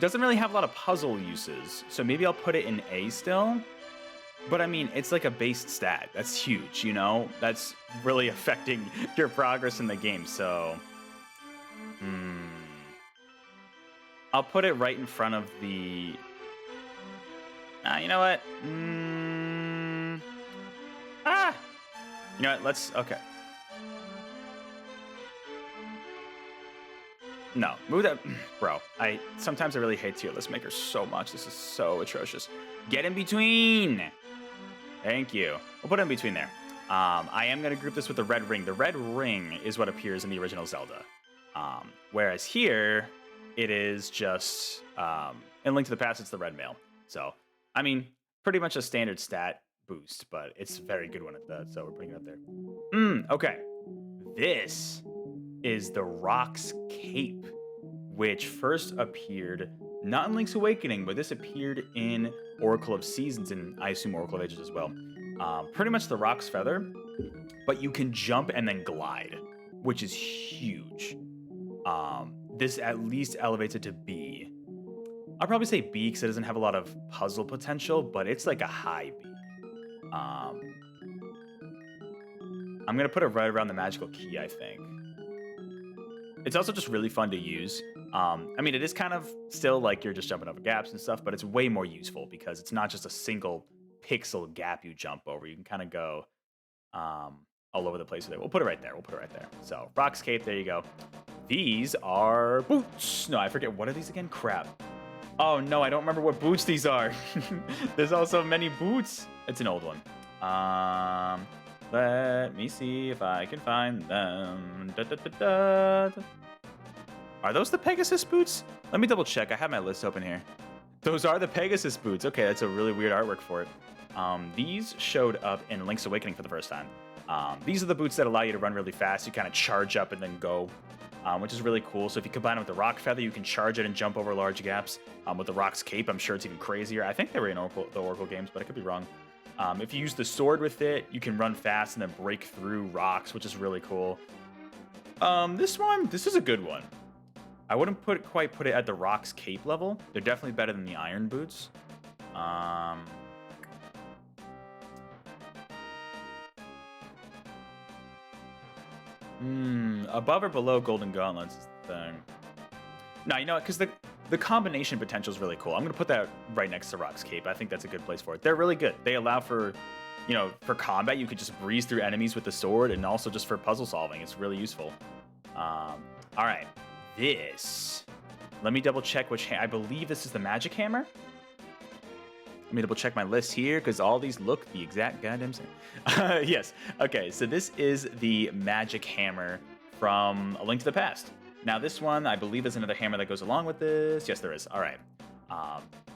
Doesn't really have a lot of puzzle uses, so maybe I'll put it in A still. But I mean, it's like a based stat. That's huge, you know? That's really affecting your progress in the game, so... I'll put it right in front of the... you know what? You know what? Let's... Okay. No, move that, bro. Sometimes I really hate tier list makers so much. This is so atrocious. Get in between. Thank you. We'll put it in between there. I am gonna group this with the red ring. The red ring is what appears in the original Zelda. Whereas here, it is just in Link to the Past, it's the red mail. So, I mean, pretty much a standard stat boost, but it's a very good one at that. So we're putting it up there. Okay. This is the Rock's Cape, which first appeared not in Link's Awakening, but this appeared in Oracle of Seasons and I assume Oracle of Ages as well. Pretty much the Rock's Feather, but you can jump and then glide, which is huge. This at least elevates it to B. I'll probably say B because it doesn't have a lot of puzzle potential, but it's like a high B. I'm gonna put it right around the magical key, I think. It's also just really fun to use. I mean, it is kind of still like you're just jumping over gaps and stuff, but it's way more useful because it's not just a single pixel gap you jump over. You can kind of go all over the place with it. We'll put it right there. We'll put it right there. So, Rock's Cape, there you go. These are boots. No, I forget. What are these again? Crap. Oh, no, I don't remember what boots these are. There's also many boots. It's an old one. Let me see if I can find them. Are those the Pegasus boots? Let me double check. I have my list open here. Those are the Pegasus boots. Okay, that's a really weird artwork for it. These showed up in Link's Awakening for the first time. These are the boots that allow you to run really fast. You kind of charge up and then go, which is really cool. So if you combine it with the Rock Feather, you can charge it and jump over large gaps. With the Rock's Cape, I'm sure it's even crazier. I think they were in the Oracle games, but I could be wrong. If you use the sword with it, you can run fast and then break through rocks, which is really cool. This is a good one. I wouldn't quite put it at the Rock's Cape level. They're definitely better than the Iron Boots. Above or below Golden Gauntlets is the thing. No, you know what? Because the combination potential is really cool. I'm going to put that right next to Rock's Cape. I think that's a good place for it. They're really good. They allow for, you know, for combat, you could just breeze through enemies with the sword, and also just for puzzle solving. It's really useful. All right. This. Let me double check which I believe this is the magic hammer. Let me double check my list here because all these look the exact goddamn same. Yes. Okay. So this is the magic hammer from A Link to the Past. Now this one, I believe, is another hammer that goes along with this. Yes, there is. All right.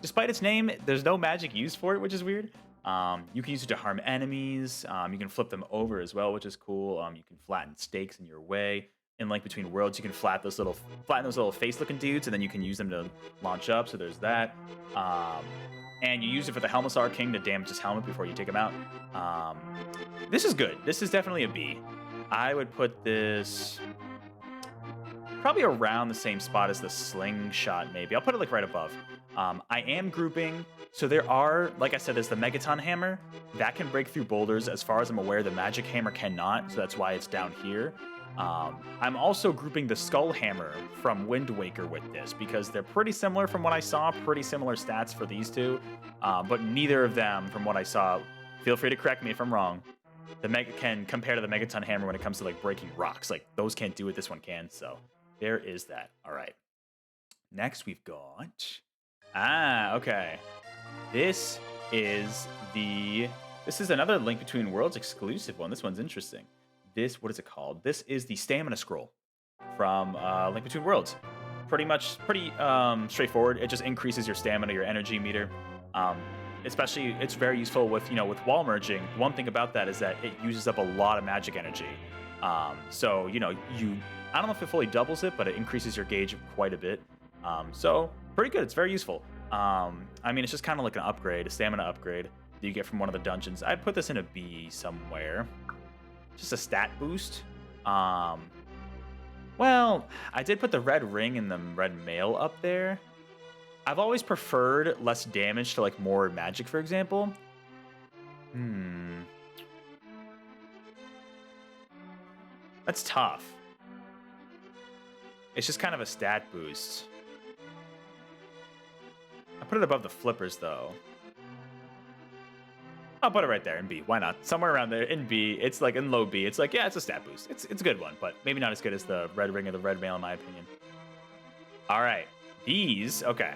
Despite its name, there's no magic used for it, which is weird. You can use it to harm enemies. You can flip them over as well, which is cool. You can flatten stakes in your way. In Link Between Worlds, you can flatten those little face-looking dudes, and then you can use them to launch up. So there's that. And you use it for the Helmasaur King to damage his helmet before you take him out. This is good. This is definitely a B. I would put this probably around the same spot as the slingshot, maybe. I'll put it like right above. I am grouping. So there are, like I said, there's the Megaton Hammer. That can break through boulders. As far as I'm aware, the Magic Hammer cannot. So that's why it's down here. I'm also grouping the Skull Hammer from Wind Waker with this because they're pretty similar from what I saw, pretty similar stats for these two, but neither of them, from what I saw, feel free to correct me if I'm wrong, can compare to the Megaton Hammer when it comes to like breaking rocks. Like those can't do it, this one can, so there is that. All right. Next we've got, okay. This is another Link Between Worlds exclusive one. This one's interesting. What is it called? This is the Stamina Scroll from Link Between Worlds. Pretty straightforward. It just increases your stamina, your energy meter. Especially, it's very useful with wall merging. One thing about that is that it uses up a lot of magic energy. So I don't know if it fully doubles it, but it increases your gauge quite a bit. So pretty good. It's very useful. I mean, it's just kind of like an upgrade, a stamina upgrade that you get from one of the dungeons. I'd put this in a B somewhere. Just a stat boost. Well, I did put the red ring and the red mail up there. I've always preferred less damage to like more magic, for example. That's tough. It's just kind of a stat boost. I put it above the flippers though. I'll put it right there in B. Why not? Somewhere around there in B. It's like in low B. It's like, yeah, it's a stat boost. It's a good one, but maybe not as good as the red ring or the red mail in my opinion. All right. These, okay.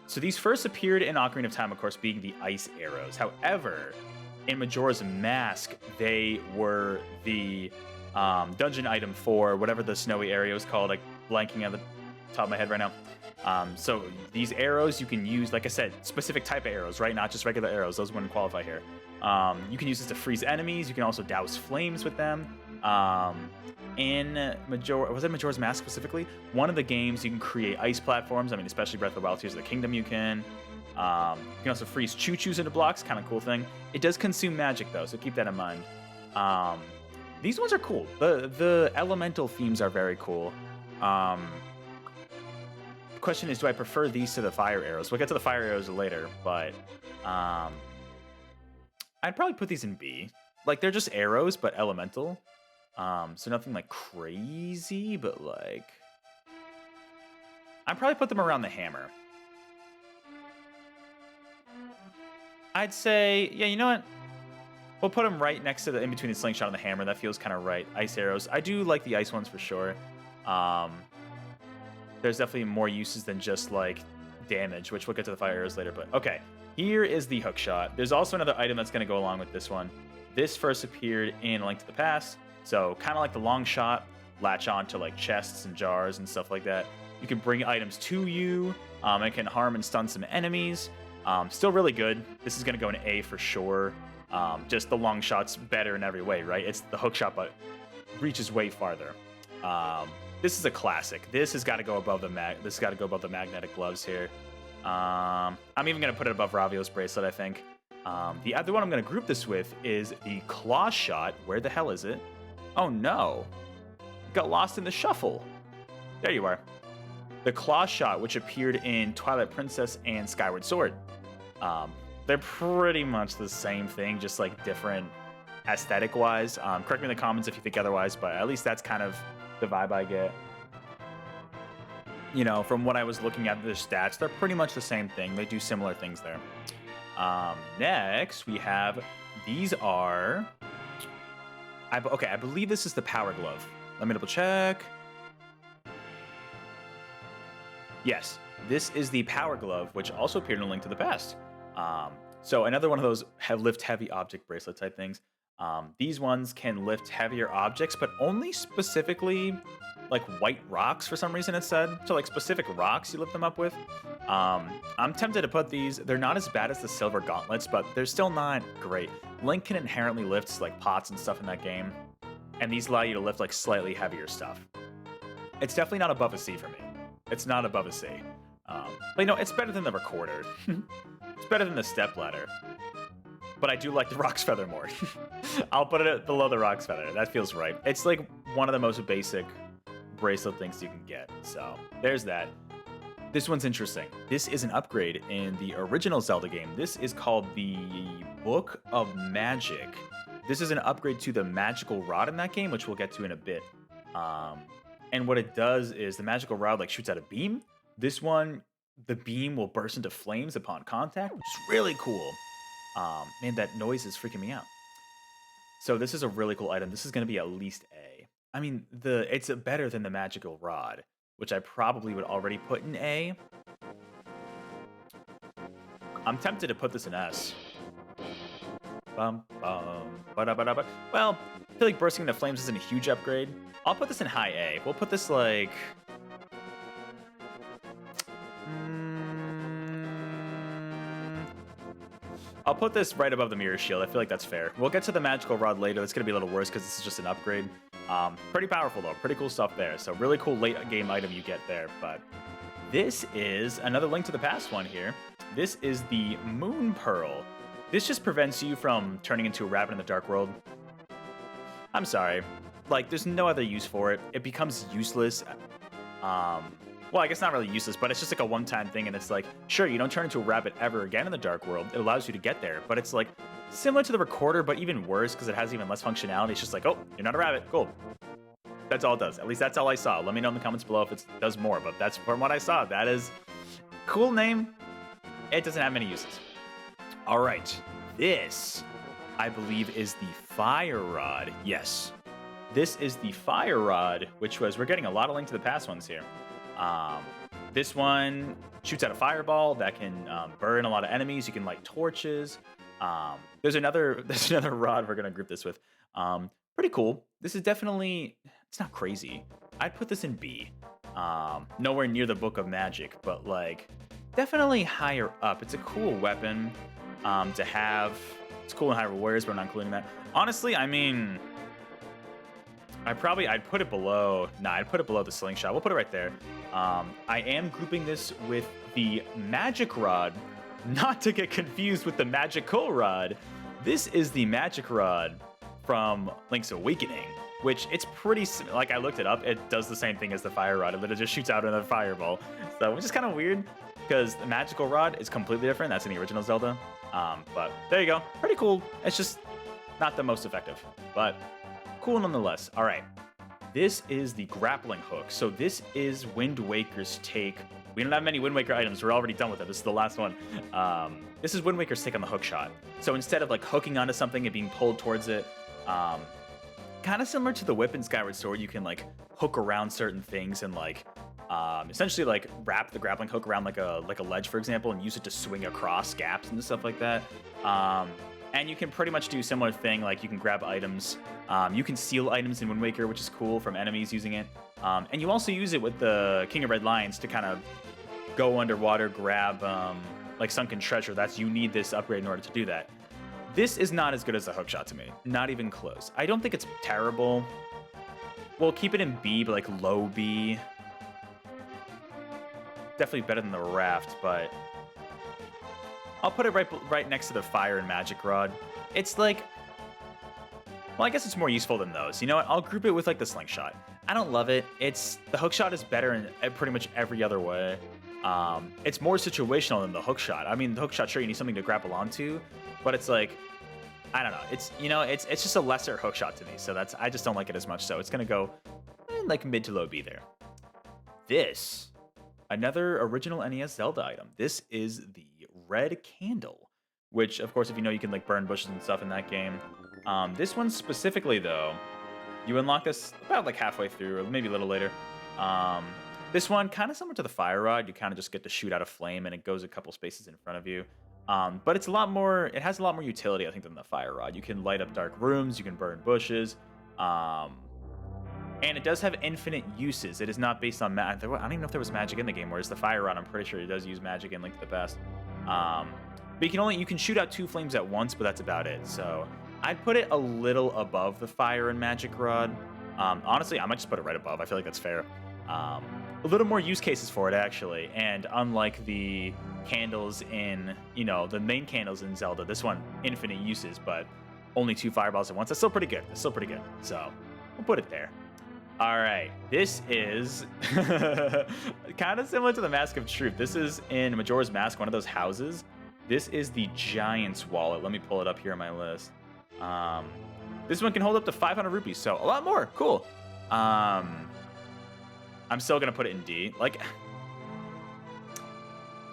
So these first appeared in Ocarina of Time, of course, being the ice arrows. However, in Majora's Mask, they were the dungeon item for whatever the snowy area was called. Like blanking at the top of my head right now. So these arrows you can use, like I said, specific type of arrows, right? Not just regular arrows. Those wouldn't qualify here. You can use this to freeze enemies. You can also douse flames with them. In Majora's Mask specifically? One of the games you can create ice platforms. I mean, especially Breath of the Wild, Tears of the Kingdom you can. You can also freeze choo-choos into blocks. Kind of cool thing. It does consume magic though, so keep that in mind. These ones are cool. The elemental themes are very cool. Question is, do I prefer these to the fire arrows? We'll get to the fire arrows later, but I'd probably put these in B. Like, they're just arrows, but elemental. So nothing like crazy, but like I'd probably put them around the hammer. I'd say, yeah, you know what? We'll put them right next to in between the slingshot and the hammer. That feels kind of right. Ice arrows. I do like the ice ones for sure. There's definitely more uses than just like damage, which we'll get to the fire arrows later. But okay, here is the hook shot. There's also another item that's going to go along with this one. This first appeared in A Link to the Past. So kind of like the long shot, latch on to like chests and jars and stuff like that. You can bring items to you. It can harm and stun some enemies. Still really good. This is going to go in A for sure. Just the long shot's better in every way, right? It's the hook shot, but reaches way farther. This is a classic. This has got to go above the magnetic gloves here. I'm even going to put it above Ravio's bracelet, I think. The other one I'm going to group this with is the claw shot. Where the hell is it? Oh no. Got lost in the shuffle. There you are. The claw shot, which appeared in Twilight Princess and Skyward Sword. They're pretty much the same thing, just like different aesthetic-wise. Correct me in the comments if you think otherwise, but at least that's kind of the vibe I get. you know, from what I was looking at the stats, they're pretty much the same thing. They do similar things there. Next, we have, these are, okay, I believe this is the Power Glove. Let me double check. Yes, this is the Power Glove, which also appeared in A Link to the Past. So another one of those lift heavy object bracelet type things. These ones can lift heavier objects, but only specifically like white rocks for some reason it said. So like specific rocks you lift them up with. I'm tempted to put these, they're not as bad as the silver gauntlets, but they're still not great. Link can inherently lift like pots and stuff in that game. And these allow you to lift like slightly heavier stuff. It's definitely not above a C for me. It's not above a C. But you know, it's better than the recorder. It's better than the step ladder. But I do like the Rock's Feather more. I'll put it below the Rock's Feather. That feels right. It's like one of the most basic bracelet things you can get. So there's that. This one's interesting. This is an upgrade in the original Zelda game. This is called the Book of Magic. This is an upgrade to the magical rod in that game, which we'll get to in a bit. And what it does is the magical rod like shoots out a beam. This one, the beam will burst into flames upon contact, which is really cool. Man, that noise is freaking me out. So this is a really cool item. This is going to be at least A. I mean, it's better than the magical rod, which I probably would already put in A. I'm tempted to put this in S. Bum, bum, ba-da-ba-da-ba. Well, I feel like bursting into flames isn't a huge upgrade. I'll put this in high A. We'll put this like... I'll put this right above the mirror shield. I feel like that's fair. We'll get to the magical rod later. That's going to be a little worse because this is just an upgrade. Pretty powerful, though. Pretty cool stuff there. So really cool late game item you get there. But this is another Link to the Past one here. This is the Moon Pearl. This just prevents you from turning into a rabbit in the dark world. I'm sorry. Like, there's no other use for it. It becomes useless. Well, I guess not really useless, but it's just like a one-time thing, and it's like, sure, you don't turn into a rabbit ever again in the dark world. It allows you to get there, but it's like similar to the recorder, but even worse because it has even less functionality. It's just like, oh, you're not a rabbit. Cool. That's all it does. At least that's all I saw. Let me know in the comments below if it does more, but that's from what I saw. That is cool name. It doesn't have many uses. All right. This, I believe, is the Fire Rod. Yes. This is the Fire Rod, which was, we're getting a lot of Link to the Past ones here. This one shoots out a fireball that can burn a lot of enemies. You can light torches. There's another rod we're gonna group this with. Pretty cool. This is definitely, it's not crazy. I'd put this in B. Nowhere near the Book of Magic, but like definitely higher up. It's a cool weapon to have. It's cool in Hyrule Warriors, but I'm not including that. Honestly, I mean, I'd put it below. Nah, I'd put it below the slingshot. We'll put it right there. I am grouping this with the Magic Rod, not to get confused with the Magical Rod. This is the Magic Rod from Link's Awakening, which it's pretty, like I looked it up, it does the same thing as the Fire Rod. It literally just shoots out another fireball. So, which is kind of weird because the Magical Rod is completely different. That's in the original Zelda. But there you go. Pretty cool. It's just not the most effective, but cool nonetheless. All right. This is the grappling hook. So this is Wind Waker's take. We don't have many Wind Waker items. We're already done with it. This is the last one. This is Wind Waker's take on the hook shot. So instead of like hooking onto something and being pulled towards it, kind of similar to the whip in Skyward Sword, you can like hook around certain things and like essentially like wrap the grappling hook around like a ledge, for example, and use it to swing across gaps and stuff like that. And you can pretty much do a similar thing, like you can grab items. You can steal items in Wind Waker, which is cool, from enemies using it. And you also use it with the King of Red Lions to kind of go underwater, grab like sunken treasure. You need this upgrade in order to do that. This is not as good as the hookshot to me. Not even close. I don't think it's terrible. We'll keep it in B, but like low B. Definitely better than the raft, but I'll put it right next to the Fire and Magic Rod. It's like, well, I guess it's more useful than those. You know what? I'll group it with like the slingshot. I don't love it. The hookshot is better in pretty much every other way. It's more situational than the hookshot. I mean, the hookshot, sure, you need something to grapple onto, but it's like, I don't know. It's just a lesser hookshot to me. So I just don't like it as much. So it's gonna go like mid to low B there. This another original NES Zelda item. This is the red candle, which, of course, if you know, you can like burn bushes and stuff in that game. This one specifically, though, you unlock this about like halfway through, or maybe a little later. Um, this one, kind of similar to the fire rod, you kind of just get to shoot out a flame, and it goes a couple spaces in front of you. But it's a lot more. It has a lot more utility, I think, than the fire rod. You can light up dark rooms, you can burn bushes. And it does have infinite uses. It is not based on I don't even know if there was magic in the game, whereas the fire rod, I'm pretty sure it does use magic in Link to the Past. But you can shoot out 2 flames at once, but that's about it. So I'd put it a little above the fire and magic rod. Honestly, I might just put it right above. I feel like that's fair. A little more use cases for it, actually. And unlike the candles in, the main candles in Zelda, this one, infinite uses, but only 2 fireballs at once. That's still pretty good. So we'll put it there. All right, this is kind of similar to the Mask of Truth. This is in Majora's Mask, one of those houses. This is the Giant's Wallet. Let me pull it up here on my list. This one can hold up to 500 rupees, so a lot more. Cool. I'm still gonna put it in D. Like,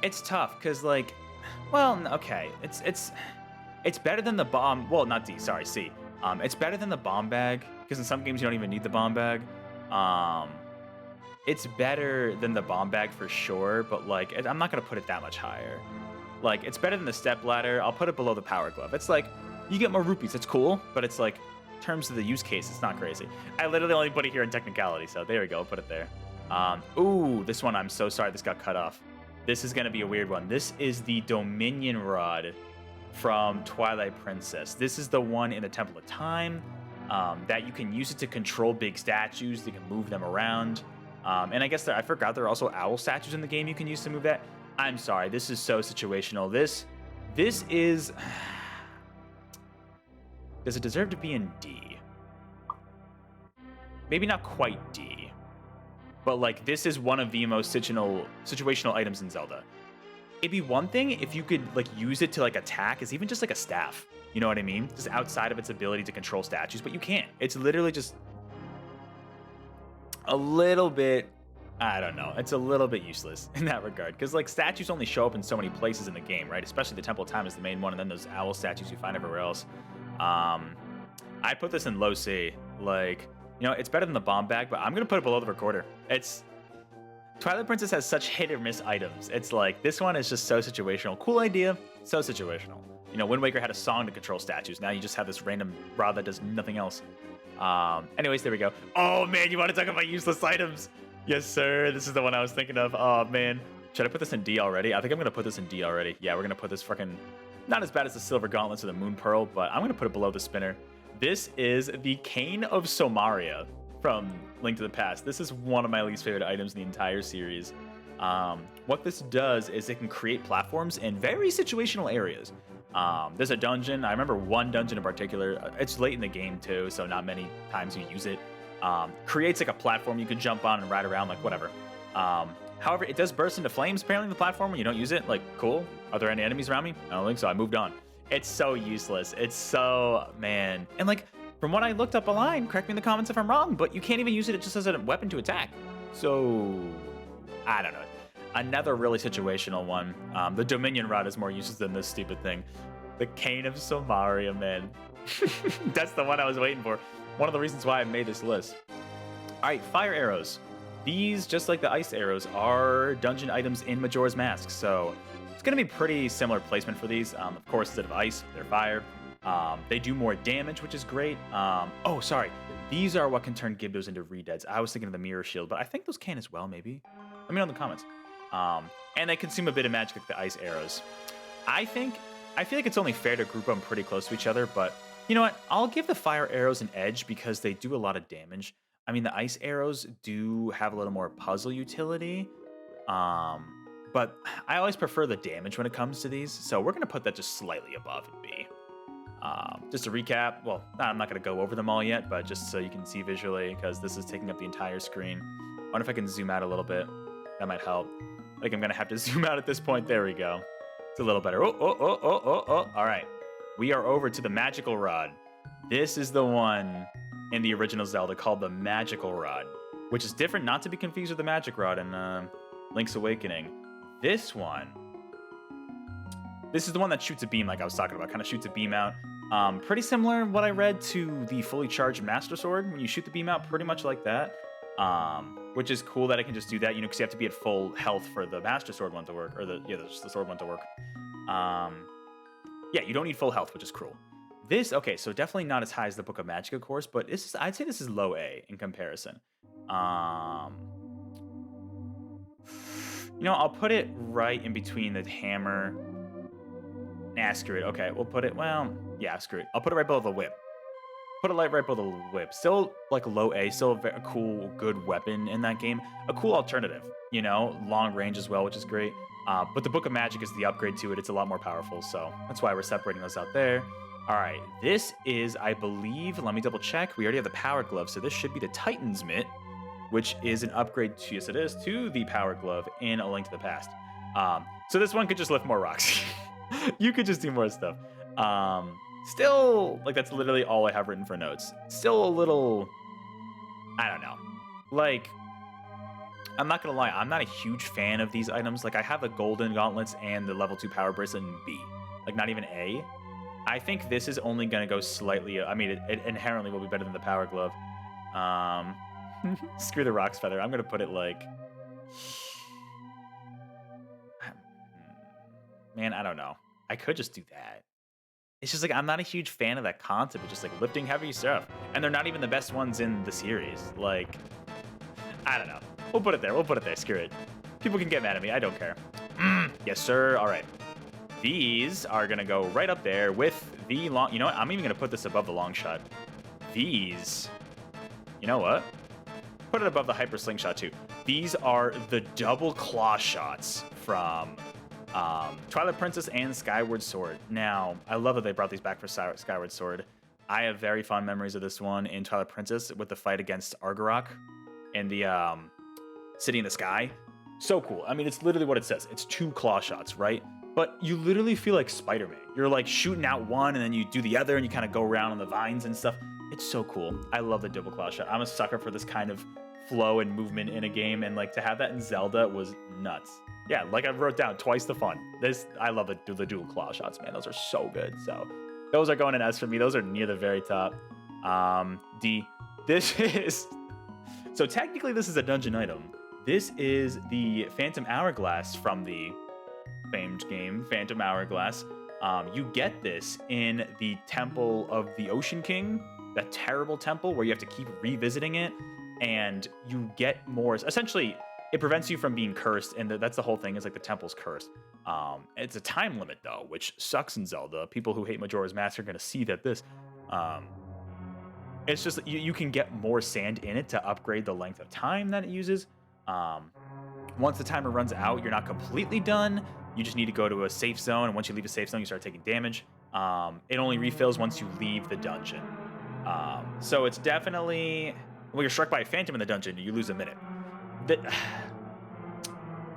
it's tough because, like, well, okay, it's better than the bomb. Well, not D. Sorry, C. It's better than the bomb bag, because in some games you don't even need the bomb bag. It's better than the bomb bag for sure, but like I'm not gonna put it that much higher. Like, it's better than the step ladder. I'll put it below the power glove. It's like you get more rupees. It's cool, but it's like in terms of the use case, it's not crazy. I literally only put it here in technicality, so there we go. I'll put it there. Ooh, this one, I'm so sorry this got cut off. This is gonna be a weird one. This is the Dominion Rod from Twilight Princess. This is the one in the Temple of Time that you can use it to control big statues. You can move them around. And I guess I forgot there are also owl statues in the game you can use to move that. I'm sorry, this is so situational. This is... Does it deserve to be in D? Maybe not quite D. But like, this is one of the most situational items in Zelda. It'd be one thing if you could like use it to like attack as even just like a staff. You know what I mean? Just outside of its ability to control statues, but you can't. It's literally just a little bit, I don't know. It's a little bit useless in that regard. Because like statues only show up in so many places in the game, right? Especially the Temple of Time is the main one, and then those owl statues you find everywhere else. I put this in low C. Like, it's better than the bomb bag, but I'm gonna put it below the recorder. Twilight Princess has such hit or miss items. It's like, this one is just so situational. Cool idea, so situational. Wind Waker had a song to control statues. Now you just have this random rod that does nothing else. Anyways, there we go. Oh man, you want to talk about useless items? Yes, sir. This is the one I was thinking of. Oh man. Should I put this in D already? I think I'm gonna put this in D already. Yeah, we're gonna put this fucking, not as bad as the Silver Gauntlets or the Moon Pearl, but I'm gonna put it below the spinner. This is the Cane of Somaria from Link to the Past. This is one of my least favorite items in the entire series. What this does is it can create platforms in very situational areas. There's a dungeon. I remember one dungeon in particular. It's late in the game too, so not many times you use it. Creates like a platform you can jump on and ride around, like whatever. However, it does burst into flames apparently in the platform when you don't use it. Like, cool. Are there any enemies around me? I don't think so. I moved on. It's so useless. It's so, man. And like, from what I looked up online, correct me in the comments if I'm wrong, but you can't even use it just as a weapon to attack. So, I don't know. Another really situational one. The Dominion Rod is more useless than this stupid thing. The Cane of Somaria, man. That's the one I was waiting for. One of the reasons why I made this list. All right, fire arrows. These, just like the ice arrows, are dungeon items in Majora's Mask. So it's going to be pretty similar placement for these. Of course, instead of ice, they're fire. They do more damage, which is great. Oh, sorry. These are what can turn Gibdos into Redeads. I was thinking of the Mirror Shield, but I think those can as well, maybe. Let me know in the comments. And they consume a bit of magic like the ice arrows. I feel like it's only fair to group them pretty close to each other, but you know what? I'll give the fire arrows an edge because they do a lot of damage. I mean, the ice arrows do have a little more puzzle utility, but I always prefer the damage when it comes to these, so we're going to put that just slightly above in B. Just to recap, well, I'm not going to go over them all yet, but just so you can see visually, because this is taking up the entire screen. I wonder if I can zoom out a little bit. That might help. I think I'm going to have to zoom out at this point. There we go. It's a little better. Oh. All right. We are over to the Magical Rod. This is the one in the original Zelda called the Magical Rod, which is different, not to be confused with the Magic Rod in Link's Awakening. This one, this is the one that shoots a beam like I was talking about, kind of shoots a beam out. Pretty similar, what I read, to the fully charged Master Sword. When you shoot the beam out, pretty much like that. Which is cool that I can just do that, you know, because you have to be at full health for the Master Sword one to work, or the sword one to work. Yeah, you don't need full health, which is cruel. This, okay, so definitely not as high as the Book of Magic, of course, but I'd say this is low A in comparison. You know, I'll put it right in between the hammer. Nah, screw it. Okay, we'll put it, well, yeah, screw it. I'll put it right below the whip. Put it right below the whip. Still like low A, still a cool, good weapon in that game. A cool alternative, you know, long range as well, which is great. But the Book of Magic is the upgrade to it. It's a lot more powerful, so that's why we're separating those out there. All right, this is, I believe, let me double check. We already have the Power Glove, so this should be the Titan's Mitt, which is an upgrade to, yes it is, to the Power Glove in A Link to the Past. So this one could just lift more rocks. You could just do more stuff. Still, like, that's literally all I have written for notes. Still a little, I don't know. Like, I'm not gonna lie, I'm not a huge fan of these items. Like, I have the Golden Gauntlets and the level 2 Power Bracelet in B. Like, not even A. I think this is only gonna go slightly, I mean, it inherently will be better than the Power Glove. Screw the Rock's Feather. I'm gonna put it like, man, I don't know. I could just do that. It's just like, I'm not a huge fan of that concept of just like lifting heavy stuff. And they're not even the best ones in the series. Like, I don't know. We'll put it there. We'll put it there. Screw it. People can get mad at me. I don't care. Yes, sir. All right. These are going to go right up there with the long... You know what? I'm even going to put this above the long shot. These... You know what? Put it above the Hyper Slingshot too. These are the double claw shots from... Twilight Princess and Skyward Sword. Now, I love that they brought these back for Skyward Sword. I have very fond memories of this one in Twilight Princess with the fight against Argarok and the City in the Sky. So cool. I mean, it's literally what it says. It's 2 claw shots, right? But you literally feel like Spider-Man. You're like shooting out one and then you do the other and you kind of go around on the vines and stuff. It's so cool. I love the double claw shot. I'm a sucker for this kind of flow and movement in a game, and like to have that in Zelda was nuts. Yeah, like I wrote down, twice the fun. I love the dual claw shots, man. Those are so good. So those are going in S for me. Those are near the very top. D. This is, so technically this is a dungeon item. This is the Phantom Hourglass from the famed game Phantom Hourglass. You get this in the Temple of the Ocean King, that terrible temple where you have to keep revisiting it, and you get more. Essentially, it prevents you from being cursed, and that's the whole thing. Is like the temple's cursed. It's a time limit though, which sucks in Zelda. People who hate Majora's Mask are gonna see that this. It's just you can get more sand in it to upgrade the length of time that it uses. Once the timer runs out, you're not completely done. You just need to go to a safe zone, and once you leave a safe zone, you start taking damage. It only refills once you leave the dungeon. So it's definitely, when you're struck by a phantom in the dungeon, you lose a minute.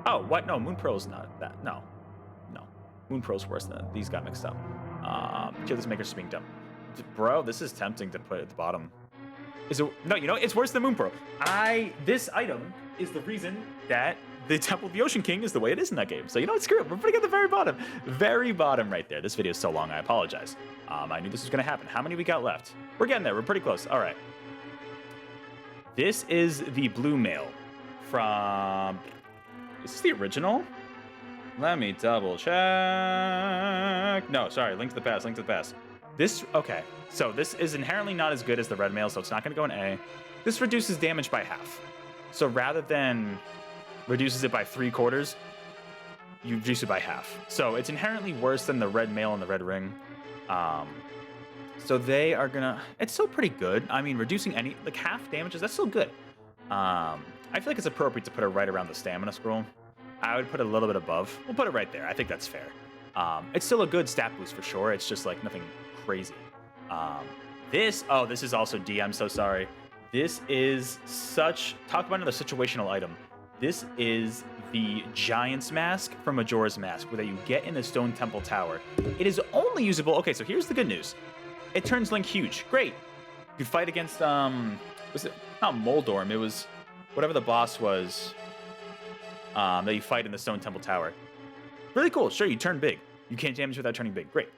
Oh, what? No, Moon Pearl's not that. No. Moon Pearl's worse than that. These got mixed up. Kill this maker's being dumb. Bro, this is tempting to put at the bottom. Is it? No, you know, it's worse than Moon Pearl. This item is the reason that the Temple of the Ocean King is the way it is in that game. So, you know what? Screw it. We're putting at the very bottom. Very bottom right there. This video is so long, I apologize. I knew this was going to happen. How many we got left? We're getting there. We're pretty close. All right. This is the blue mail from... Is this the original? Let me double check. No, sorry. Link to the Past. Link to the Past. This... Okay. So this is inherently not as good as the red mail, so it's not going to go in A. This reduces damage by half. So rather than reduces it by 3/4, you reduce it by half. So it's inherently worse than the red mail and the red ring. So they are gonna, it's still pretty good. I mean, reducing any, like half damages, that's still good. I feel like it's appropriate to put it right around the stamina scroll. I would put it a little bit above. We'll put it right there. I think that's fair. It's still a good stat boost for sure. It's just like nothing crazy. This is also D. I'm so sorry. This is talk about another situational item. This is the Giant's Mask from Majora's Mask, where you get in the Stone Temple Tower. It is only usable... Okay, so here's the good news. It turns Link huge. Great. You fight against, was it... Not Moldorm, it was... Whatever the boss was. that you fight in the Stone Temple Tower. Really cool. Sure, you turn big. You can't damage without turning big. Great.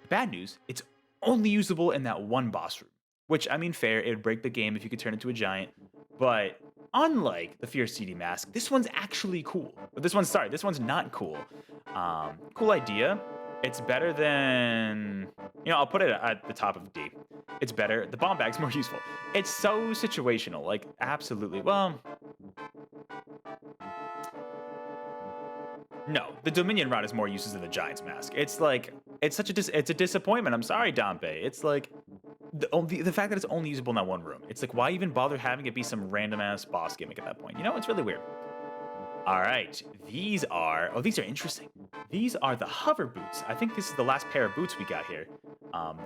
Bad news, it's only usable in that one boss room. Which, I mean, fair, it would break the game if you could turn into a giant. But unlike the Fierce Deity Mask, this one's actually cool. But this one's not cool. Cool idea. It's better than, I'll put it at the top of D. It's better. The bomb bag's more useful. It's so situational, like absolutely. Well, no, the Dominion Rod is more uses than the Giant's Mask. It's like, it's a disappointment. I'm sorry, Dompe. It's like, the fact that it's only usable in that one room. It's like, why even bother having it be some random ass boss gimmick at that point? It's really weird. All right, these are interesting. These are the hover boots. I think this is the last pair of boots we got here.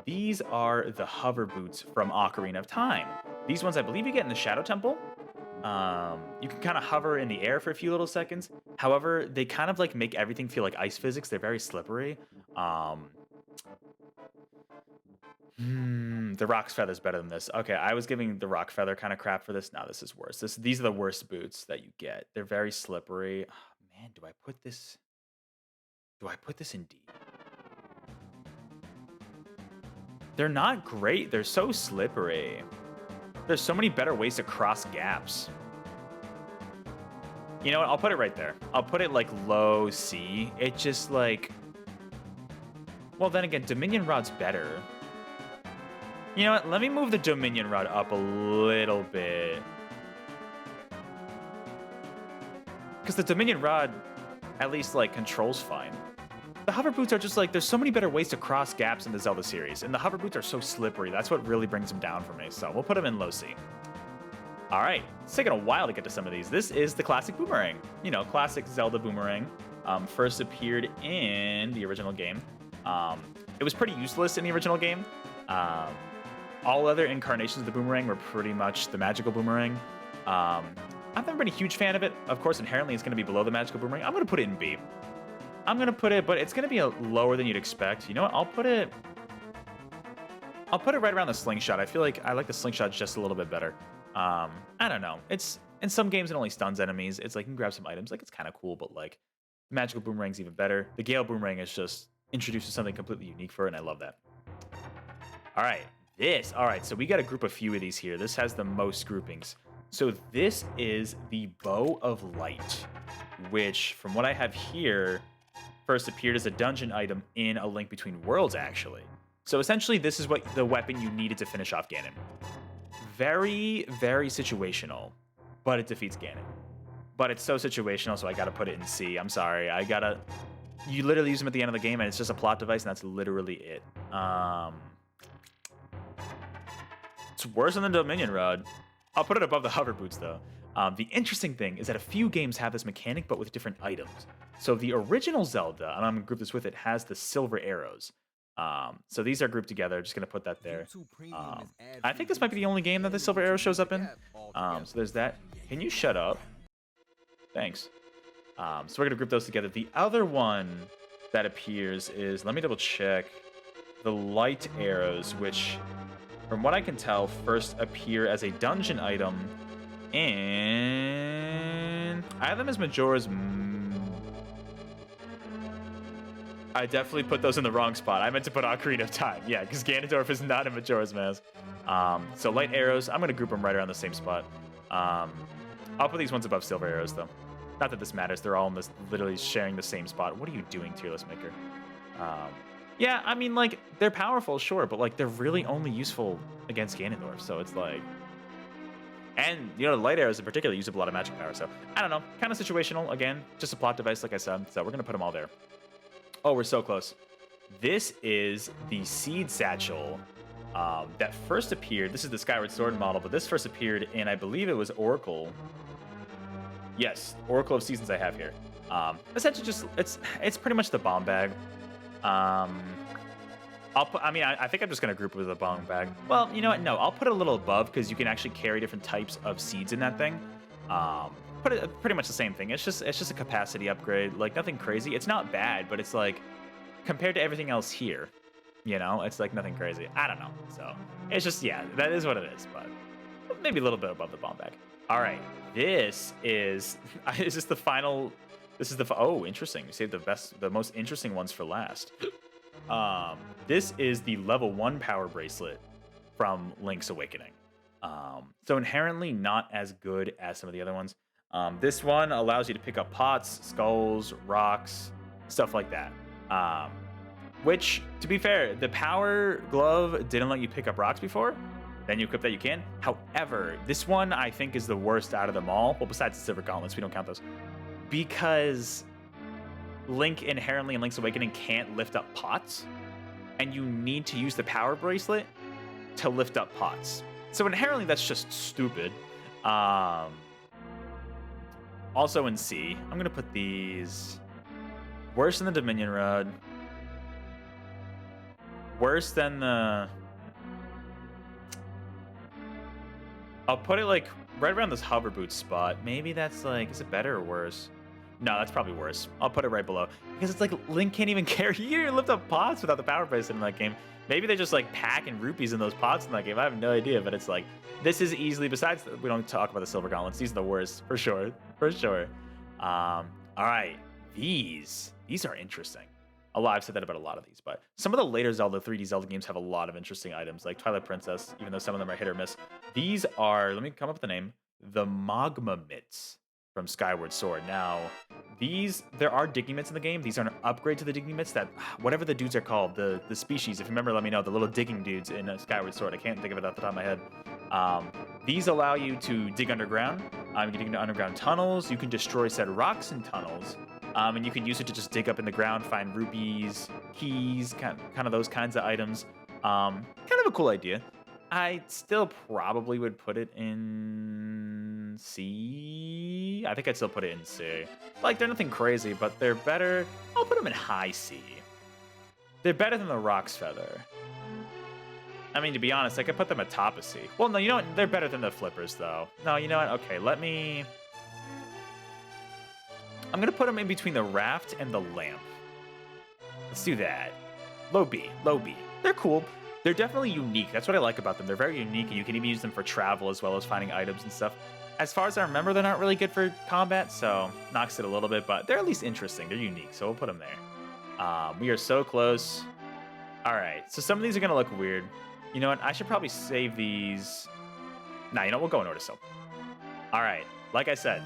These are the hover boots from Ocarina of Time. These ones I believe you get in the Shadow Temple. You can kind of hover in the air for a few little seconds. However, they kind of like make everything feel like ice physics. They're very slippery. The Rock's Feather's better than this. Okay, I was giving the Rock Feather kind of crap for this. No, this is worse. These are the worst boots that you get. They're very slippery. Oh, man, do I put this in D? They're not great. They're so slippery. There's so many better ways to cross gaps. You know what? I'll put it right there. I'll put it like low C. It just like... Well, then again, Dominion Rod's better. You know what? Let me move the Dominion Rod up a little bit. Because the Dominion Rod at least like controls fine. The hover boots are just like, there's so many better ways to cross gaps in the Zelda series, and the hover boots are so slippery. That's what really brings them down for me, so we'll put them in low C. All right, it's taken a while to get to some of these. This is the classic boomerang. Classic Zelda boomerang. First appeared in the original game. It was pretty useless in the original game. All other incarnations of the boomerang were pretty much the magical boomerang. I've never been a huge fan of it. Of course, inherently, it's going to be below the magical boomerang. I'm going to put it in B. I'm going to put it, but it's going to be lower than you'd expect. You know what? I'll put it right around the slingshot. I feel like I like the slingshot just a little bit better. I don't know. It's in some games it only stuns enemies. It's like you can grab some items. Like it's kind of cool, but like the magical boomerang's even better. The Gale boomerang is just introduces something completely unique for it, and I love that. All right. So we got a group of few of these here. This has the most groupings. So this is the Bow of Light, which from what I have here, first appeared as a dungeon item in A Link Between Worlds, actually. So essentially, this is what the weapon you needed to finish off Ganon. Very, very situational, but it defeats Ganon. But it's so situational, so I gotta put it in C. I'm sorry. You literally use them at the end of the game, and it's just a plot device, and that's literally it. It's worse than the Dominion Rod. I'll put it above the hover boots, though. The interesting thing is that a few games have this mechanic, but with different items. So the original Zelda, and I'm going to group this with it, has the silver arrows. So these are grouped together. Just going to put that there. I think this might be the only game that the silver arrow shows up in. So there's that. Can you shut up? Thanks. So we're going to group those together. The other one that appears is, let me double check, the light arrows, which, from what I can tell, first appear as a dungeon item. And I have them as Majora's. I definitely put those in the wrong spot. I meant to put Ocarina of Time. Yeah, because Ganondorf is not in Majora's Mask. So light arrows, I'm going to group them right around the same spot. I'll put these ones above silver arrows, though. Not that this matters. They're all in this, literally sharing the same spot. What are you doing, Tier List Maker? Yeah, I mean, like, they're powerful, sure, but, like, they're really only useful against Ganondorf. So it's like... And, the light arrows in particular use up a lot of magic power. So, I don't know. Kind of situational. Again, just a plot device, like I said. So, we're going to put them all there. Oh, we're so close. This is the Seed Satchel that first appeared. This is the Skyward Sword model, but this first appeared in, I believe it was Oracle. Yes, Oracle of Seasons I have here. Essentially, just it's pretty much the bomb bag. I think I'm just gonna group it with a bomb bag. Well, you know what? No, I'll put it a little above because you can actually carry different types of seeds in that thing. Put it pretty much the same thing. It's just a capacity upgrade, like nothing crazy. It's not bad, but it's like compared to everything else here, it's like nothing crazy. I don't know. So it's just, yeah, that is what it is, but maybe a little bit above the bomb bag. All right, this is is this the final? This is the oh, interesting. We saved the most interesting ones for last. Um, this is the level 1 power bracelet from Link's Awakening. So inherently not as good as some of the other ones. This one allows you to pick up pots, skulls, rocks, stuff like that. Um, which, to be fair, the power glove didn't let you pick up rocks before. Then you equip that you can. However, this one I think is the worst out of them all. Well, besides the silver gauntlets, we don't count those. Because Link inherently in Link's Awakening can't lift up pots. And you need to use the power bracelet to lift up pots. So inherently that's just stupid. Also in C, I'm going to put these worse than the Dominion Rod. Worse than the... I'll put it like right around this hover boot spot. Maybe that's like, is it better or worse? No, that's probably worse. I'll put it right below. Because it's like Link can't even carry. You can't lift up pots without the power bracelet in that game. Maybe they're just like packing rupees in those pots in that game. I have no idea, but it's like, this is easily, besides, we don't talk about the silver gauntlets. These are the worst, for sure. For sure. All right. These are interesting. I've said that about a lot of these, but some of the later Zelda 3D Zelda games have a lot of interesting items, like Twilight Princess, even though some of them are hit or miss. These are, let me come up with the name, the Magma Mitts from Skyward Sword. Now, there are digging mitts in the game. These are an upgrade to the digging mitts that, whatever the dudes are called, the species, if you remember, let me know, the little digging dudes in Skyward Sword. I can't think of it off the top of my head. These allow you to dig underground. You can dig into underground tunnels. You can destroy said rocks in tunnels. And you can use it to just dig up in the ground, find rupees, keys, kind of those kinds of items. Kind of a cool idea. I still probably would put it in C. I think I'd still put it in C. Like, they're nothing crazy, but they're better. I'll put them in high C. They're better than the Rock's Feather. I mean, to be honest, I could put them at top of C. Well, no, you know what? They're better than the Flippers, though. No, you know what? Okay, I'm going to put them in between the Raft and the Lamp. Let's do that. Low B. They're cool. They're definitely unique. That's what I like about them. They're very unique, and you can even use them for travel as well as finding items and stuff. As far as I remember, they're not really good for combat, so knocks it a little bit, but they're at least interesting. They're unique, so we'll put them there. We are so close. All right, so some of these are going to look weird. You know what? I should probably save these. Nah, you know, we'll go in order still. All right, like I said,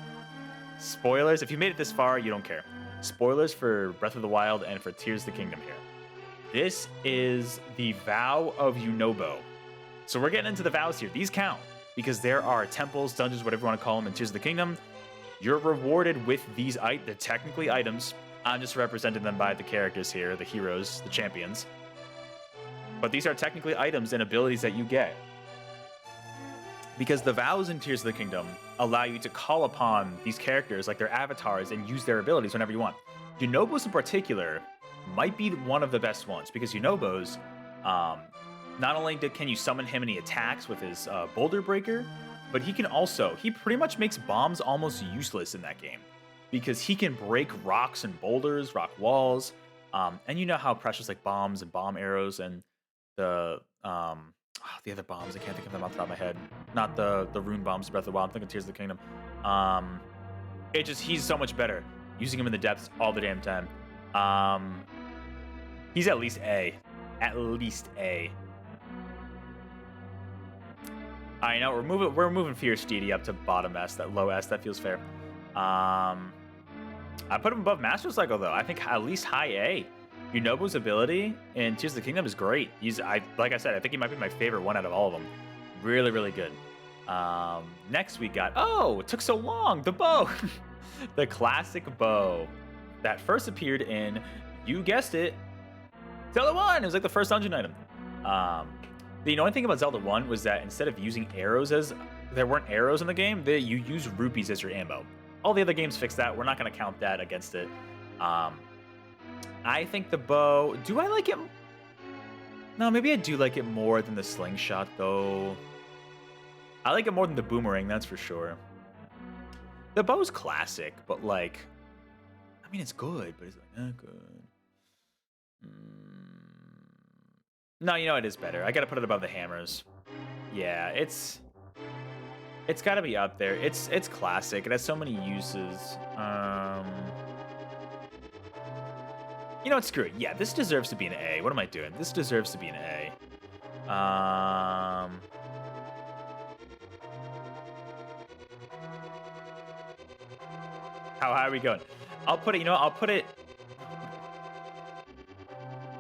spoilers. If you made it this far, you don't care. Spoilers for Breath of the Wild and for Tears of the Kingdom here. This is the Vow of Yunobo. So we're getting into the vows here. These count because there are temples, dungeons, whatever you want to call them in Tears of the Kingdom. You're rewarded with these they're technically items. I'm just representing them by the characters here, the heroes, the champions. But these are technically items and abilities that you get. Because the vows in Tears of the Kingdom allow you to call upon these characters like their avatars and use their abilities whenever you want. Yunobo's in particular might be one of the best ones because Yunobo's, not only can you summon him and he attacks with his boulder breaker, but he pretty much makes bombs almost useless in that game because he can break rocks and boulders, rock walls, and you know how precious like bombs and bomb arrows and the other bombs, I can't think of them off the top of my head. Not the rune bombs, Breath of the Wild. I'm thinking Tears of the Kingdom. He's so much better. Using him in the depths all the damn time. He's at least A. At least A. I know we're moving Fierce Deity up to bottom S, that low S. That feels fair. I put him above Master Cycle though. I think at least high A. Yunobo's ability in Tears of the Kingdom is great. Like I said, I think he might be my favorite one out of all of them. Really, really good. Next we got, it took so long, the bow. The classic bow that first appeared in, you guessed it, Zelda 1. It was like the first dungeon item. The annoying thing about Zelda 1 was that instead of using arrows there weren't arrows in the game, you use rupees as your ammo. All the other games fixed that. We're not going to count that against it. I think the bow, do I like it? No, maybe I do like it more than the slingshot, though. I like it more than the boomerang, that's for sure. The bow's classic, but like, I mean, it's good, but it's like, not good. No, you know, it is better. I gotta put it above the hammers. Yeah, It's got to be up there. It's classic. It has so many uses. You know what? Screw it. Yeah, this deserves to be an A. What am I doing? This deserves to be an A. How high are we going? I'll put it. You know, I'll put it.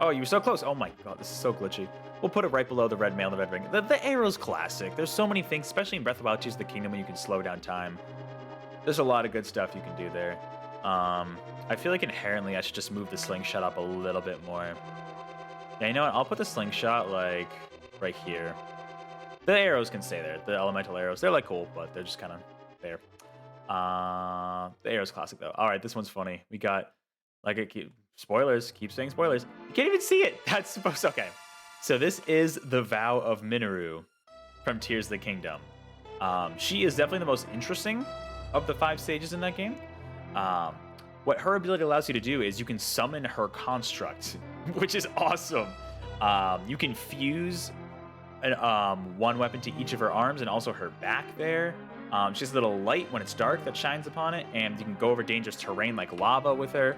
Oh, you were so close. Oh my god, this is so glitchy. We'll put it right below the red mail and the red ring. The arrow's classic. There's so many things, especially in Breath of the Wild, Tears of the Kingdom, when you can slow down time. There's a lot of good stuff you can do there. I feel like inherently I should just move the slingshot up a little bit more. Yeah, you know what? I'll put the slingshot, like, right here. The arrows can stay there. The elemental arrows. They're, like, cool, but they're just kind of there. The arrow's classic, though. All right, this one's funny. We got, like, spoilers. Keep saying spoilers. You can't even see it. That's supposed to... Okay. So this is the Vow of Minoru from Tears of the Kingdom. She is definitely the most interesting of the 5 stages in that game. What her ability allows you to do is you can summon her construct, which is awesome. You can fuse one weapon to each of her arms and also her back there. She has a little light when it's dark that shines upon it, and you can go over dangerous terrain like lava with her.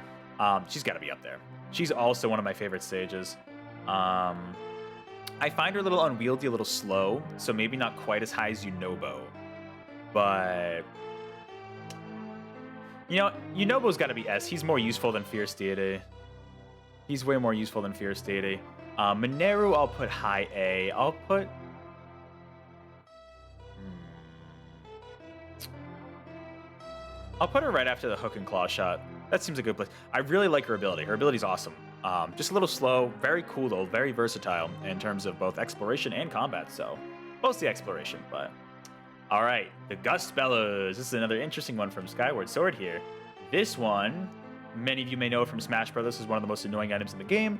She's got to be up there. She's also one of my favorite stages. I find her a little unwieldy, a little slow, so maybe not quite as high as Yunobo. But... you know, Yunobo's got to be S. He's more useful than Fierce Deity. He's way more useful than Fierce Deity. Mineru, I'll put high A. I'll put... I'll put her right after the hook and claw shot. That seems a good place. I really like her ability. Her ability's awesome. Just a little slow. Very cool, though. Very versatile in terms of both exploration and combat. So, mostly exploration, but... All right, the Gust Bellows. This is another interesting one from Skyward Sword here. This one, many of you may know from Smash Bros. This is one of the most annoying items in the game.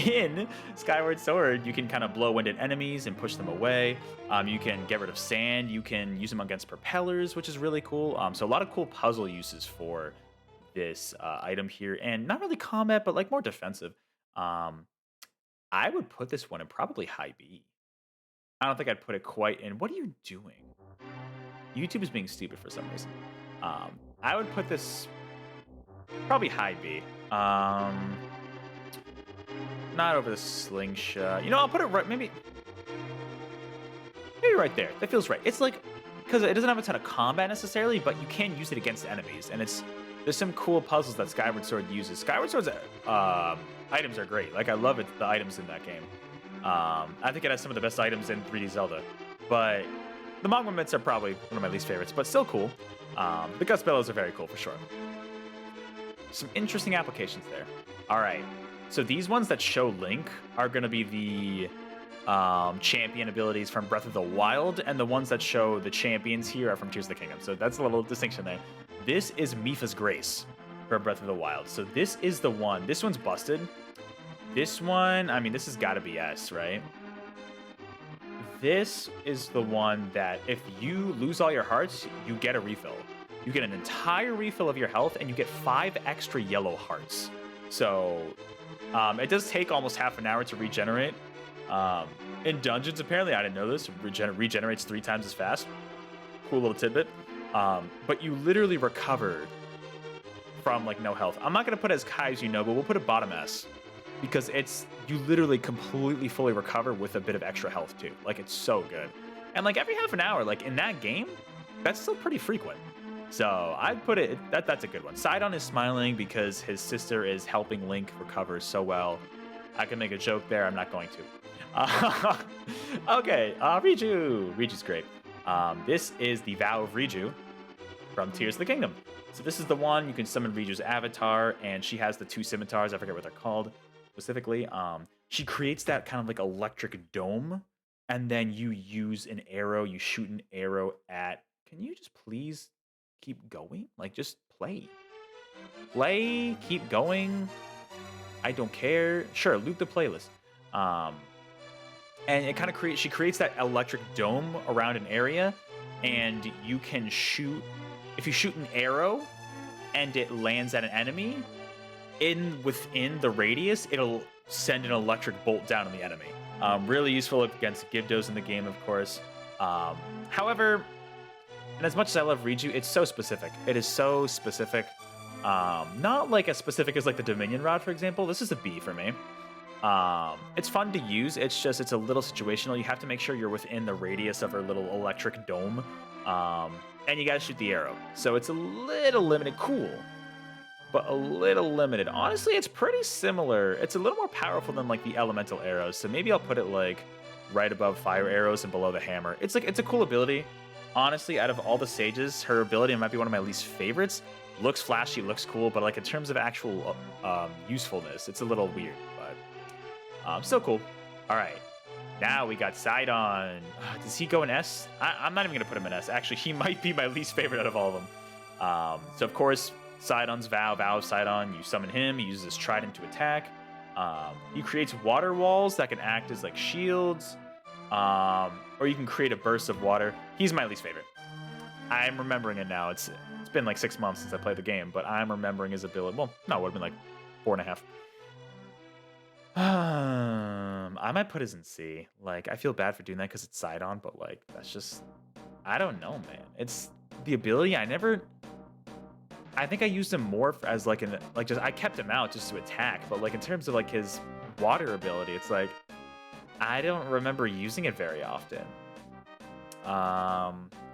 In Skyward Sword, you can kind of blow wind at enemies and push them away. You can get rid of sand. You can use them against propellers, which is really cool. So a lot of cool puzzle uses for this item here. And not really combat, but like more defensive. I would put this one in probably high B. I don't think I'd put it quite in. What are you doing? YouTube is being stupid for some reason. I would put this probably high B. Not over the slingshot. You know, I'll put it right, maybe right there. That feels right. It's like, because it doesn't have a ton of combat necessarily, but you can use it against enemies, and there's some cool puzzles that Skyward Sword uses. Skyward Sword's items are great. Like, I love it, the items in that game. I think it has some of the best items in 3D Zelda, but the Magma Mitts are probably one of my least favorites, but still cool. The Gust Bellows are very cool for sure. Some interesting applications there. All right, so these ones that show Link are going to be the champion abilities from Breath of the Wild, and the ones that show the champions here are from Tears of the Kingdom. So that's a little distinction there. This is Mipha's Grace from Breath of the Wild. So this is the one. This one's busted. This one, I mean, this has got to be S, right? This is the one that if you lose all your hearts, you get a refill. You get an entire refill of your health, and you get 5 extra yellow hearts. So it does take almost half an hour to regenerate. In dungeons, apparently, I didn't know this, regenerates 3 times as fast. Cool little tidbit. But you literally recover from, like, no health. I'm not going to put it as high as you know, but we'll put it bottom S. Because you literally completely fully recover with a bit of extra health too. Like, it's so good. And like every half an hour, like in that game, that's still pretty frequent. So I'd put it, that's a good one. Sidon is smiling because his sister is helping Link recover so well. I can make a joke there, I'm not going to. Okay, Riju. Riju's great. This is the Vow of Riju from Tears of the Kingdom. So this is the one, you can summon Riju's avatar, and she has the 2 scimitars, I forget what they're called. Specifically, she creates that kind of like electric dome, and then you use an arrow, you shoot an arrow at... Can you just please keep going? Like, just play. Play, keep going. I don't care. Sure, loop the playlist. And it kind of she creates that electric dome around an area, and you can shoot... If you shoot an arrow, and it lands at an enemy... within the radius, it'll send an electric bolt down on the enemy. Really useful against Gyptos in the game, of course. However, And as much as I love Riju, it's so specific. It is so specific. Not like as specific as like the Dominion Rod, for example. This is a B for me. It's fun to use. It's just, it's a little situational. You have to make sure you're within the radius of her little electric dome. And you gotta shoot the arrow. So it's a little limited. Cool, but a little limited. Honestly, it's pretty similar. It's a little more powerful than like the elemental arrows. So maybe I'll put it like right above fire arrows and below the hammer. It's like, it's a cool ability. Honestly, out of all the sages, her ability might be one of my least favorites. Looks flashy, looks cool, but like in terms of actual usefulness, it's a little weird, but still cool. All right, now we got Sidon. Does he go in S? I'm not even gonna put him in S. Actually, he might be my least favorite out of all of them. So of course, Sidon's Vow of Sidon, you summon him, he uses his trident to attack. He creates water walls that can act as like shields, or you can create a burst of water. He's my least favorite. I'm remembering it now. It's been like 6 months since I played the game, but I'm remembering his ability. Well, no, it would have been like 4.5. I might put his in C. Like, I feel bad for doing that because it's Sidon, but like, that's just, I don't know, man. It's the ability. I think I used him more as like I kept him out just to attack, but like in terms of like his water ability, it's like, I don't remember using it very often.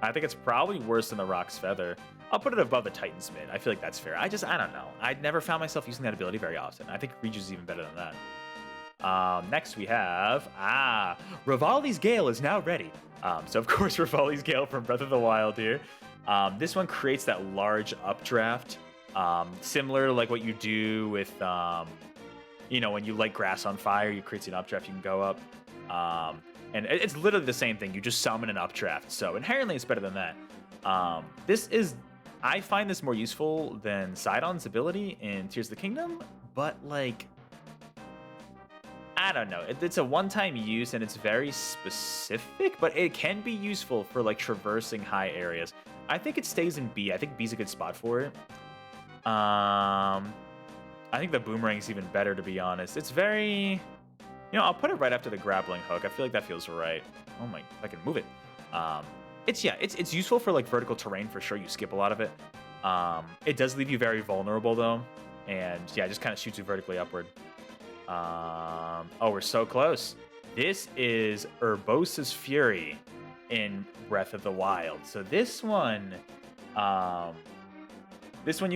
I think it's probably worse than the Rock's Feather. I'll put it above the Titan's Mid. I feel like that's fair. I don't know. I never found myself using that ability very often. I think Riju's even better than that. Next we have, Revali's Gale is now ready. So of course Revali's Gale from Breath of the Wild here. This one creates that large updraft, similar to like what you do with, you know, when you light grass on fire, you create an updraft, you can go up. And it's literally the same thing. You just summon an updraft. So inherently it's better than that. I find this more useful than Sidon's ability in Tears of the Kingdom, but like, I don't know. It's a one-time use and it's very specific, but it can be useful for like traversing high areas. I think it stays in B. I think B's a good spot for it. I think the boomerang's even better, to be honest. It's very, you know, I'll put it right after the grappling hook. I feel like that feels right. Oh my, I can move it. It's useful for like vertical terrain for sure. You skip a lot of it. It does leave you very vulnerable though. And yeah, it just kind of shoots you vertically upward. Oh, we're so close. This is Urbosa's Fury in Breath of the Wild. So this one you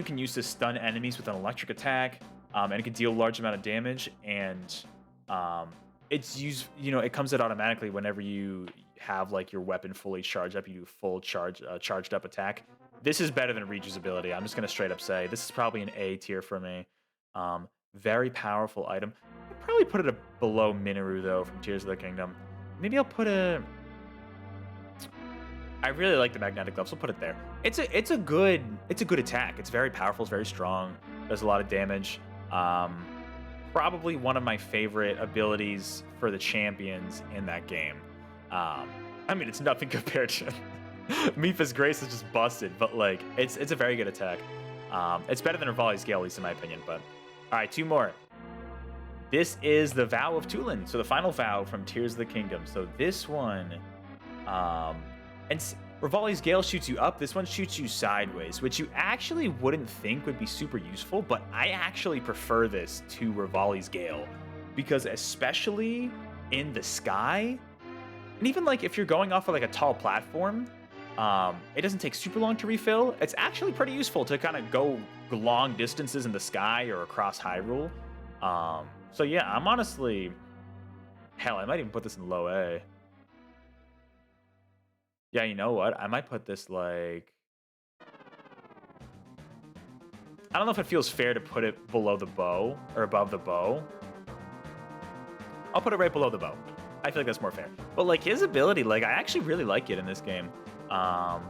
can use to stun enemies with an electric attack, and it can deal a large amount of damage. And it's used, you know, it comes out automatically whenever you have like your weapon fully charged up. You do full charged up attack. This is better than Riju's ability. I'm just gonna straight up say this is probably an A tier for me. Very powerful item. I'd probably put it below Minoru though from Tears of the Kingdom. Maybe I'll put a. I really like the magnetic gloves. I'll put it there. It's a good attack. It's very powerful. It's very strong. Does a lot of damage. Probably one of my favorite abilities for the champions in that game. I mean, it's nothing compared to Mipha's Grace is just busted, but like it's a very good attack. It's better than Revali's Gale, at least in my opinion. But all right, 2 more. This is the Vow of Tulin, so the final vow from Tears of the Kingdom. So this one, and Revali's Gale shoots you up. This one shoots you sideways, which you actually wouldn't think would be super useful, but I actually prefer this to Revali's Gale because especially in the sky, and even like if you're going off of like a tall platform, it doesn't take super long to refill. It's actually pretty useful to kind of go long distances in the sky or across Hyrule. So yeah, I'm honestly, hell, I might even put this in low A. Yeah, you know what? I might put this like, I don't know if it feels fair to put it below the bow or above the bow. I'll put it right below the bow. I feel like that's more fair. But like his ability, like I actually really like it in this game. Not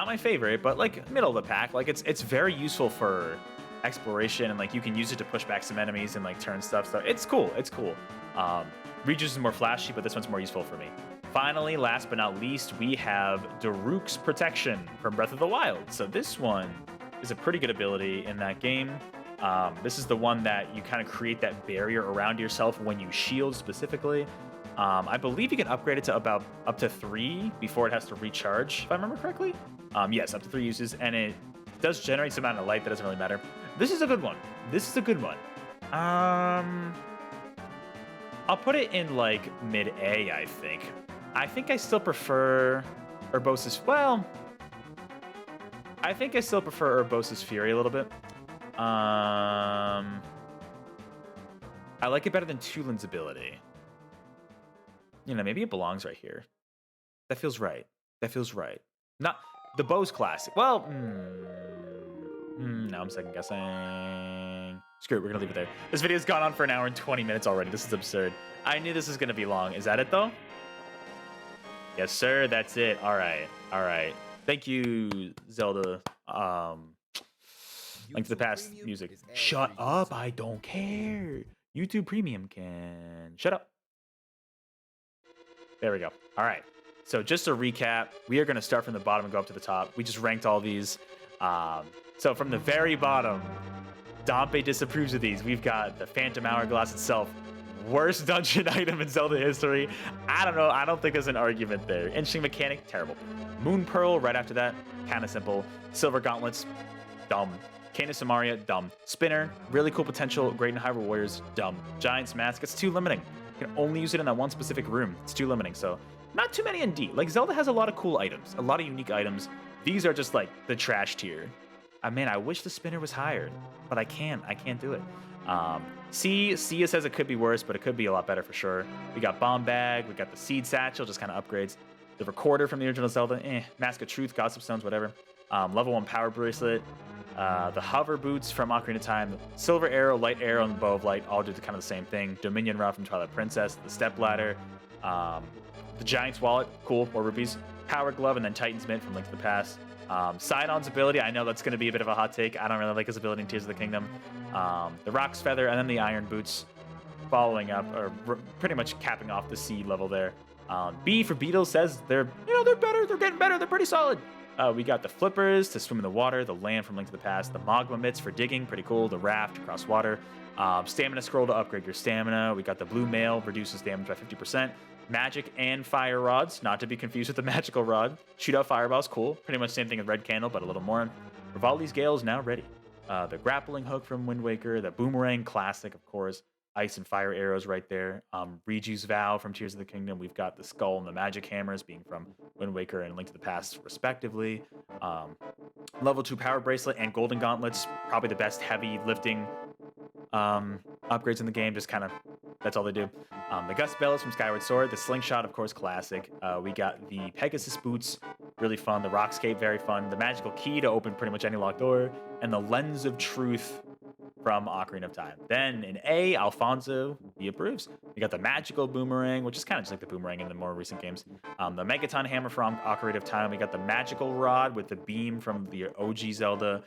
my favorite, but like middle of the pack. Like it's very useful for exploration and like you can use it to push back some enemies and like turn stuff. So it's cool. It's cool. Riju's is more flashy, but this one's more useful for me. Finally, last but not least, we have Daruk's Protection from Breath of the Wild. So this one is a pretty good ability in that game. This is the one that you kind of create that barrier around yourself when you shield specifically. I believe you can upgrade it to about up to 3 before it has to recharge, if I remember correctly. Yes, up to 3 uses, and it does generate some amount of light. That doesn't really matter. This is a good one. This is a good one. I'll put it in like mid A, I think. I think I still prefer Urbosa's. Well, I think I still prefer Urbosa's Fury a little bit. I like it better than Tulin's ability. You know, maybe it belongs right here. That feels right. That feels right. Not the Bow's classic. Well, now I'm second guessing. Screw it, we're gonna leave it there. This video's gone on for an hour and 20 minutes already. This is absurd. I knew this was gonna be long. Is that it though? Yes, sir. That's it. All right. All right. Thank you, Zelda. Link to the Past music. Shut up. I don't care. YouTube Premium can. Shut up. There we go. All right. So just to recap, we are going to start from the bottom and go up to the top. We just ranked all these. So from the very bottom, Dompe disapproves of these. We've got the Phantom Hourglass itself. Worst dungeon item in Zelda history. I don't know. I don't think there's an argument there. Interesting mechanic. Terrible. Moon Pearl right after that. Kind of simple. Silver Gauntlets. Dumb. Cane of Samaria. Dumb. Spinner. Really cool potential. Great in Hyrule Warriors. Dumb. Giant's Mask. It's too limiting. You can only use it in that one specific room. It's too limiting. So not too many in D. Like Zelda has a lot of cool items. A lot of unique items. These are just like the trash tier. Man, I wish the spinner was higher, but I can't. I can't do it. Sia says it could be worse, but it could be a lot better for sure. We got Bomb Bag. We got the Seed Satchel, just kind of upgrades. The Recorder from the original Zelda. Mask of Truth, Gossip Stones, whatever. Level 1 Power Bracelet. The Hover Boots from Ocarina of Time. Silver Arrow, Light Arrow, and Bow of Light all do kind of the same thing. Dominion Rod from Twilight Princess. The Step Ladder. The Giant's Wallet. Cool. 4 rupees. Power Glove, and then Titan's Mint from Link to the Past. Sidon's ability, I know that's going to be a bit of a hot take. I don't really like his ability in Tears of the Kingdom. The Rock's Feather, and then the Iron Boots following up, or pretty much capping off the C level there. B for Beetle says they're better, they're getting better, they're pretty solid. We got the Flippers to swim in the water, the Land from Link to the Past, the Magma Mitts for digging, pretty cool, the Raft across water, Stamina Scroll to upgrade your stamina. We got the Blue Mail, reduces damage by 50%. Magic and Fire Rods, not to be confused with the Magical Rod. Shoot out Fireballs, cool. Pretty much same thing as Red Candle, but a little more. Rivali's Gale is now ready. The Grappling Hook from Wind Waker, the Boomerang Classic, of course. Ice and Fire Arrows right there. Riju's Vow from Tears of the Kingdom. We've got the Skull and the Magic Hammers being from Wind Waker and Link to the Past, respectively. Level 2 Power Bracelet and Golden Gauntlets, probably the best heavy lifting upgrades in the game. Just kind of, that's all they do. The Gust Bellows from Skyward Sword. The Slingshot, of course, classic. We got the Pegasus Boots, really fun. The Rockscape, very fun. The Magical Key to open pretty much any locked door. And the Lens of Truth from Ocarina of Time. Then in A, Alfonso, he approves. We got the Magical Boomerang, which is kind of just like the Boomerang in the more recent games. The Megaton Hammer from Ocarina of Time. We got the Magical Rod with the Beam from the OG Zelda.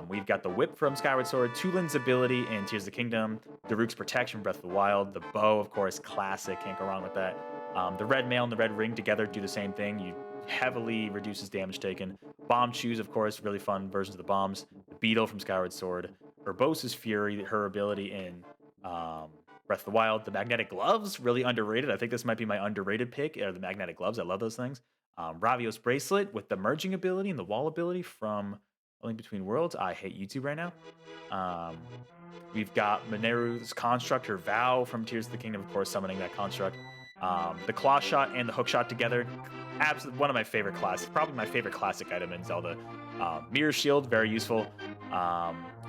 We've got the Whip from Skyward Sword, Tulin's ability in Tears of the Kingdom, Daruk's Protection, Breath of the Wild, the Bow, of course, classic, can't go wrong with that. The Red Mail and the Red Ring together do the same thing. You heavily reduces damage taken. Bomb Shoes, of course, really fun versions of the bombs. The Beetle from Skyward Sword. Urbosa's Fury, her ability in Breath of the Wild. The Magnetic Gloves, really underrated. I think this might be my underrated pick, or the Magnetic Gloves. I love those things. Ravios Bracelet with the Merging ability and the Wall ability from A Link Between Worlds. I hate YouTube right now. We've got Mineru's Construct, her Vow from Tears of the Kingdom, of course, summoning that construct. The Claw Shot and the Hook Shot together. Absolutely one of my favorite classics, probably my favorite classic item in Zelda. Mirror Shield, very useful.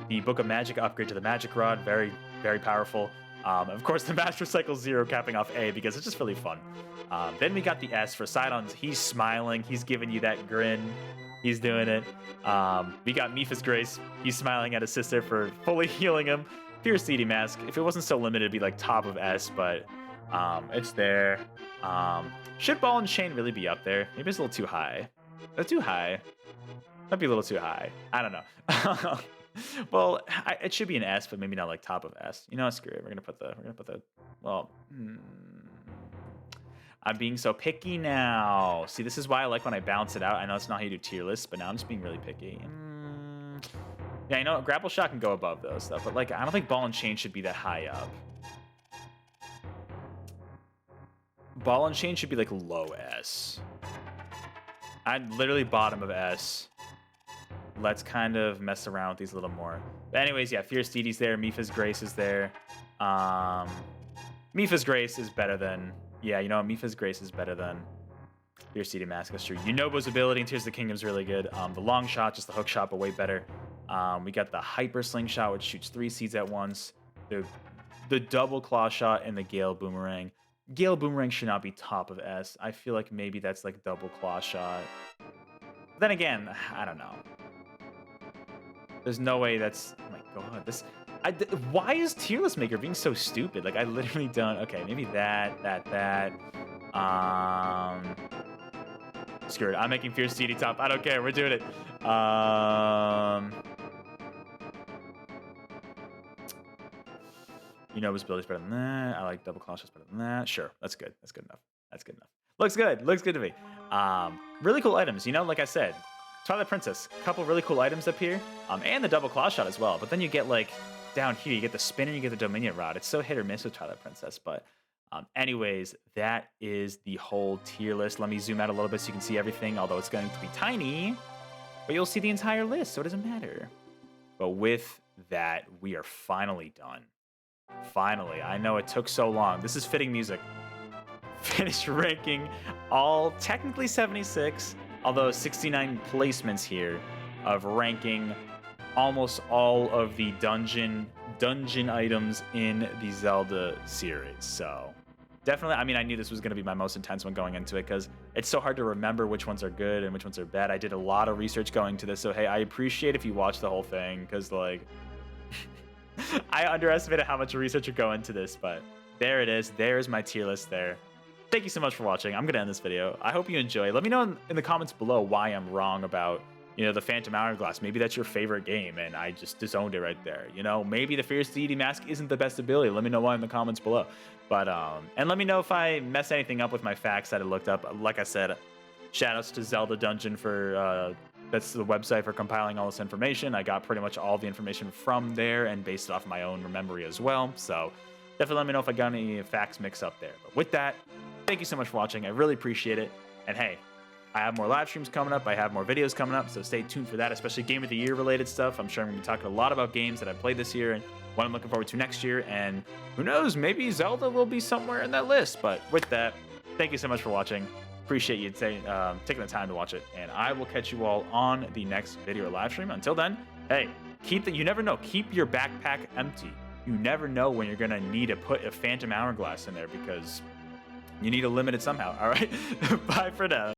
The Book of Magic upgrade to the Magic Rod, very, very powerful. Of course, the Master Cycle 0 capping off A because it's just really fun. Then we got the S for Sidon's. He's smiling. He's giving you that grin. He's doing it. We got Mipha's Grace. He's smiling at his sister for fully healing him. Fierce Deity Mask. If it wasn't so limited, it'd be like top of S, but it's there. Should Ball and Chain really be up there? Maybe it's a little too high. That's too high. Might be a little too high. I don't know. Well, it should be an S, but maybe not like top of S. You know what? Screw it. We're gonna put the. Well, I'm being so picky now. See, this is why I like when I balance it out. I know it's not how you do tier lists, but now I'm just being really picky. Yeah, you know, Grapple Shot can go above those stuff, but like I don't think Ball and Chain should be that high up. ball and chain should be like low S. I'm literally bottom of S. Let's kind of mess around with these a little more. But anyways, yeah, Fierce Deedee's there. Mipha's Grace is there. Mipha's Grace is better than... Yeah, you know what? Mipha's Grace is better than Fierce Deedee Mask. That's true. Yunobo's ability in Tears of the Kingdom is really good. The long shot, just the hook shot, but way better. We got the Hyper Slingshot, which shoots 3 seeds at once. The double claw shot and the Gale Boomerang. Gale Boomerang should not be top of S. I feel like maybe that's like double claw shot. But then again, I don't know. There's no way that's... Oh my god, this... why is Tier List Maker being so stupid? Like, I literally don't... Okay, maybe that. Screw it. I'm making Fierce Deedee top. I don't care. We're doing it. You know his ability's better than that. I like double claw shots better than that. Sure, that's good. That's good enough. That's good enough. Looks good. Looks good to me. Really cool items. You know, like I said, Twilight Princess, a couple really cool items up here, and the double claw shot as well. But then you get like down here, you get the spinner, you get the Dominion Rod. It's so hit or miss with Twilight Princess. But anyways, that is the whole tier list. Let me zoom out a little bit so you can see everything, although it's going to be tiny. But you'll see the entire list, so it doesn't matter. But with that, we are finally done. Finally, I know it took so long. This is fitting music. Finished ranking all technically 76, although 69 placements here of ranking almost all of the dungeon items in the Zelda series. So definitely, I mean, I knew this was going to be my most intense one going into it because it's so hard to remember which ones are good and which ones are bad. I did a lot of research going to this, so hey, I appreciate if you watch the whole thing because like I underestimated how much research would go into this, but there it is. There's my tier list there. Thank you so much for watching. I'm going to end this video. I hope you enjoy. Let me know in the comments below why I'm wrong about, you know, the Phantom Hourglass. Maybe that's your favorite game and I just disowned it right there. You know, maybe the Fierce Deedee Mask isn't the best ability. Let me know why in the comments below. But, and let me know if I mess anything up with my facts that I looked up. Like I said, shoutouts to Zelda Dungeon for, that's the website for compiling all this information. I got pretty much all the information from there and based it off my own memory as well. So definitely let me know if I got any facts mixed up there. But with that, thank you so much for watching. I really appreciate it. And hey, I have more live streams coming up. I have more videos coming up, so stay tuned for that, especially Game of the Year related stuff. I'm sure I'm going to be talking a lot about games that I played this year and what I'm looking forward to next year. And who knows, maybe Zelda will be somewhere in that list. But with that, thank you so much for watching. Appreciate you taking the time to watch it. And I will catch you all on the next video or live stream. Until then, hey, you never know. Keep your backpack empty. You never know when you're going to need to put a Phantom Hourglass in there because you need to limit it somehow. All right. Bye for now.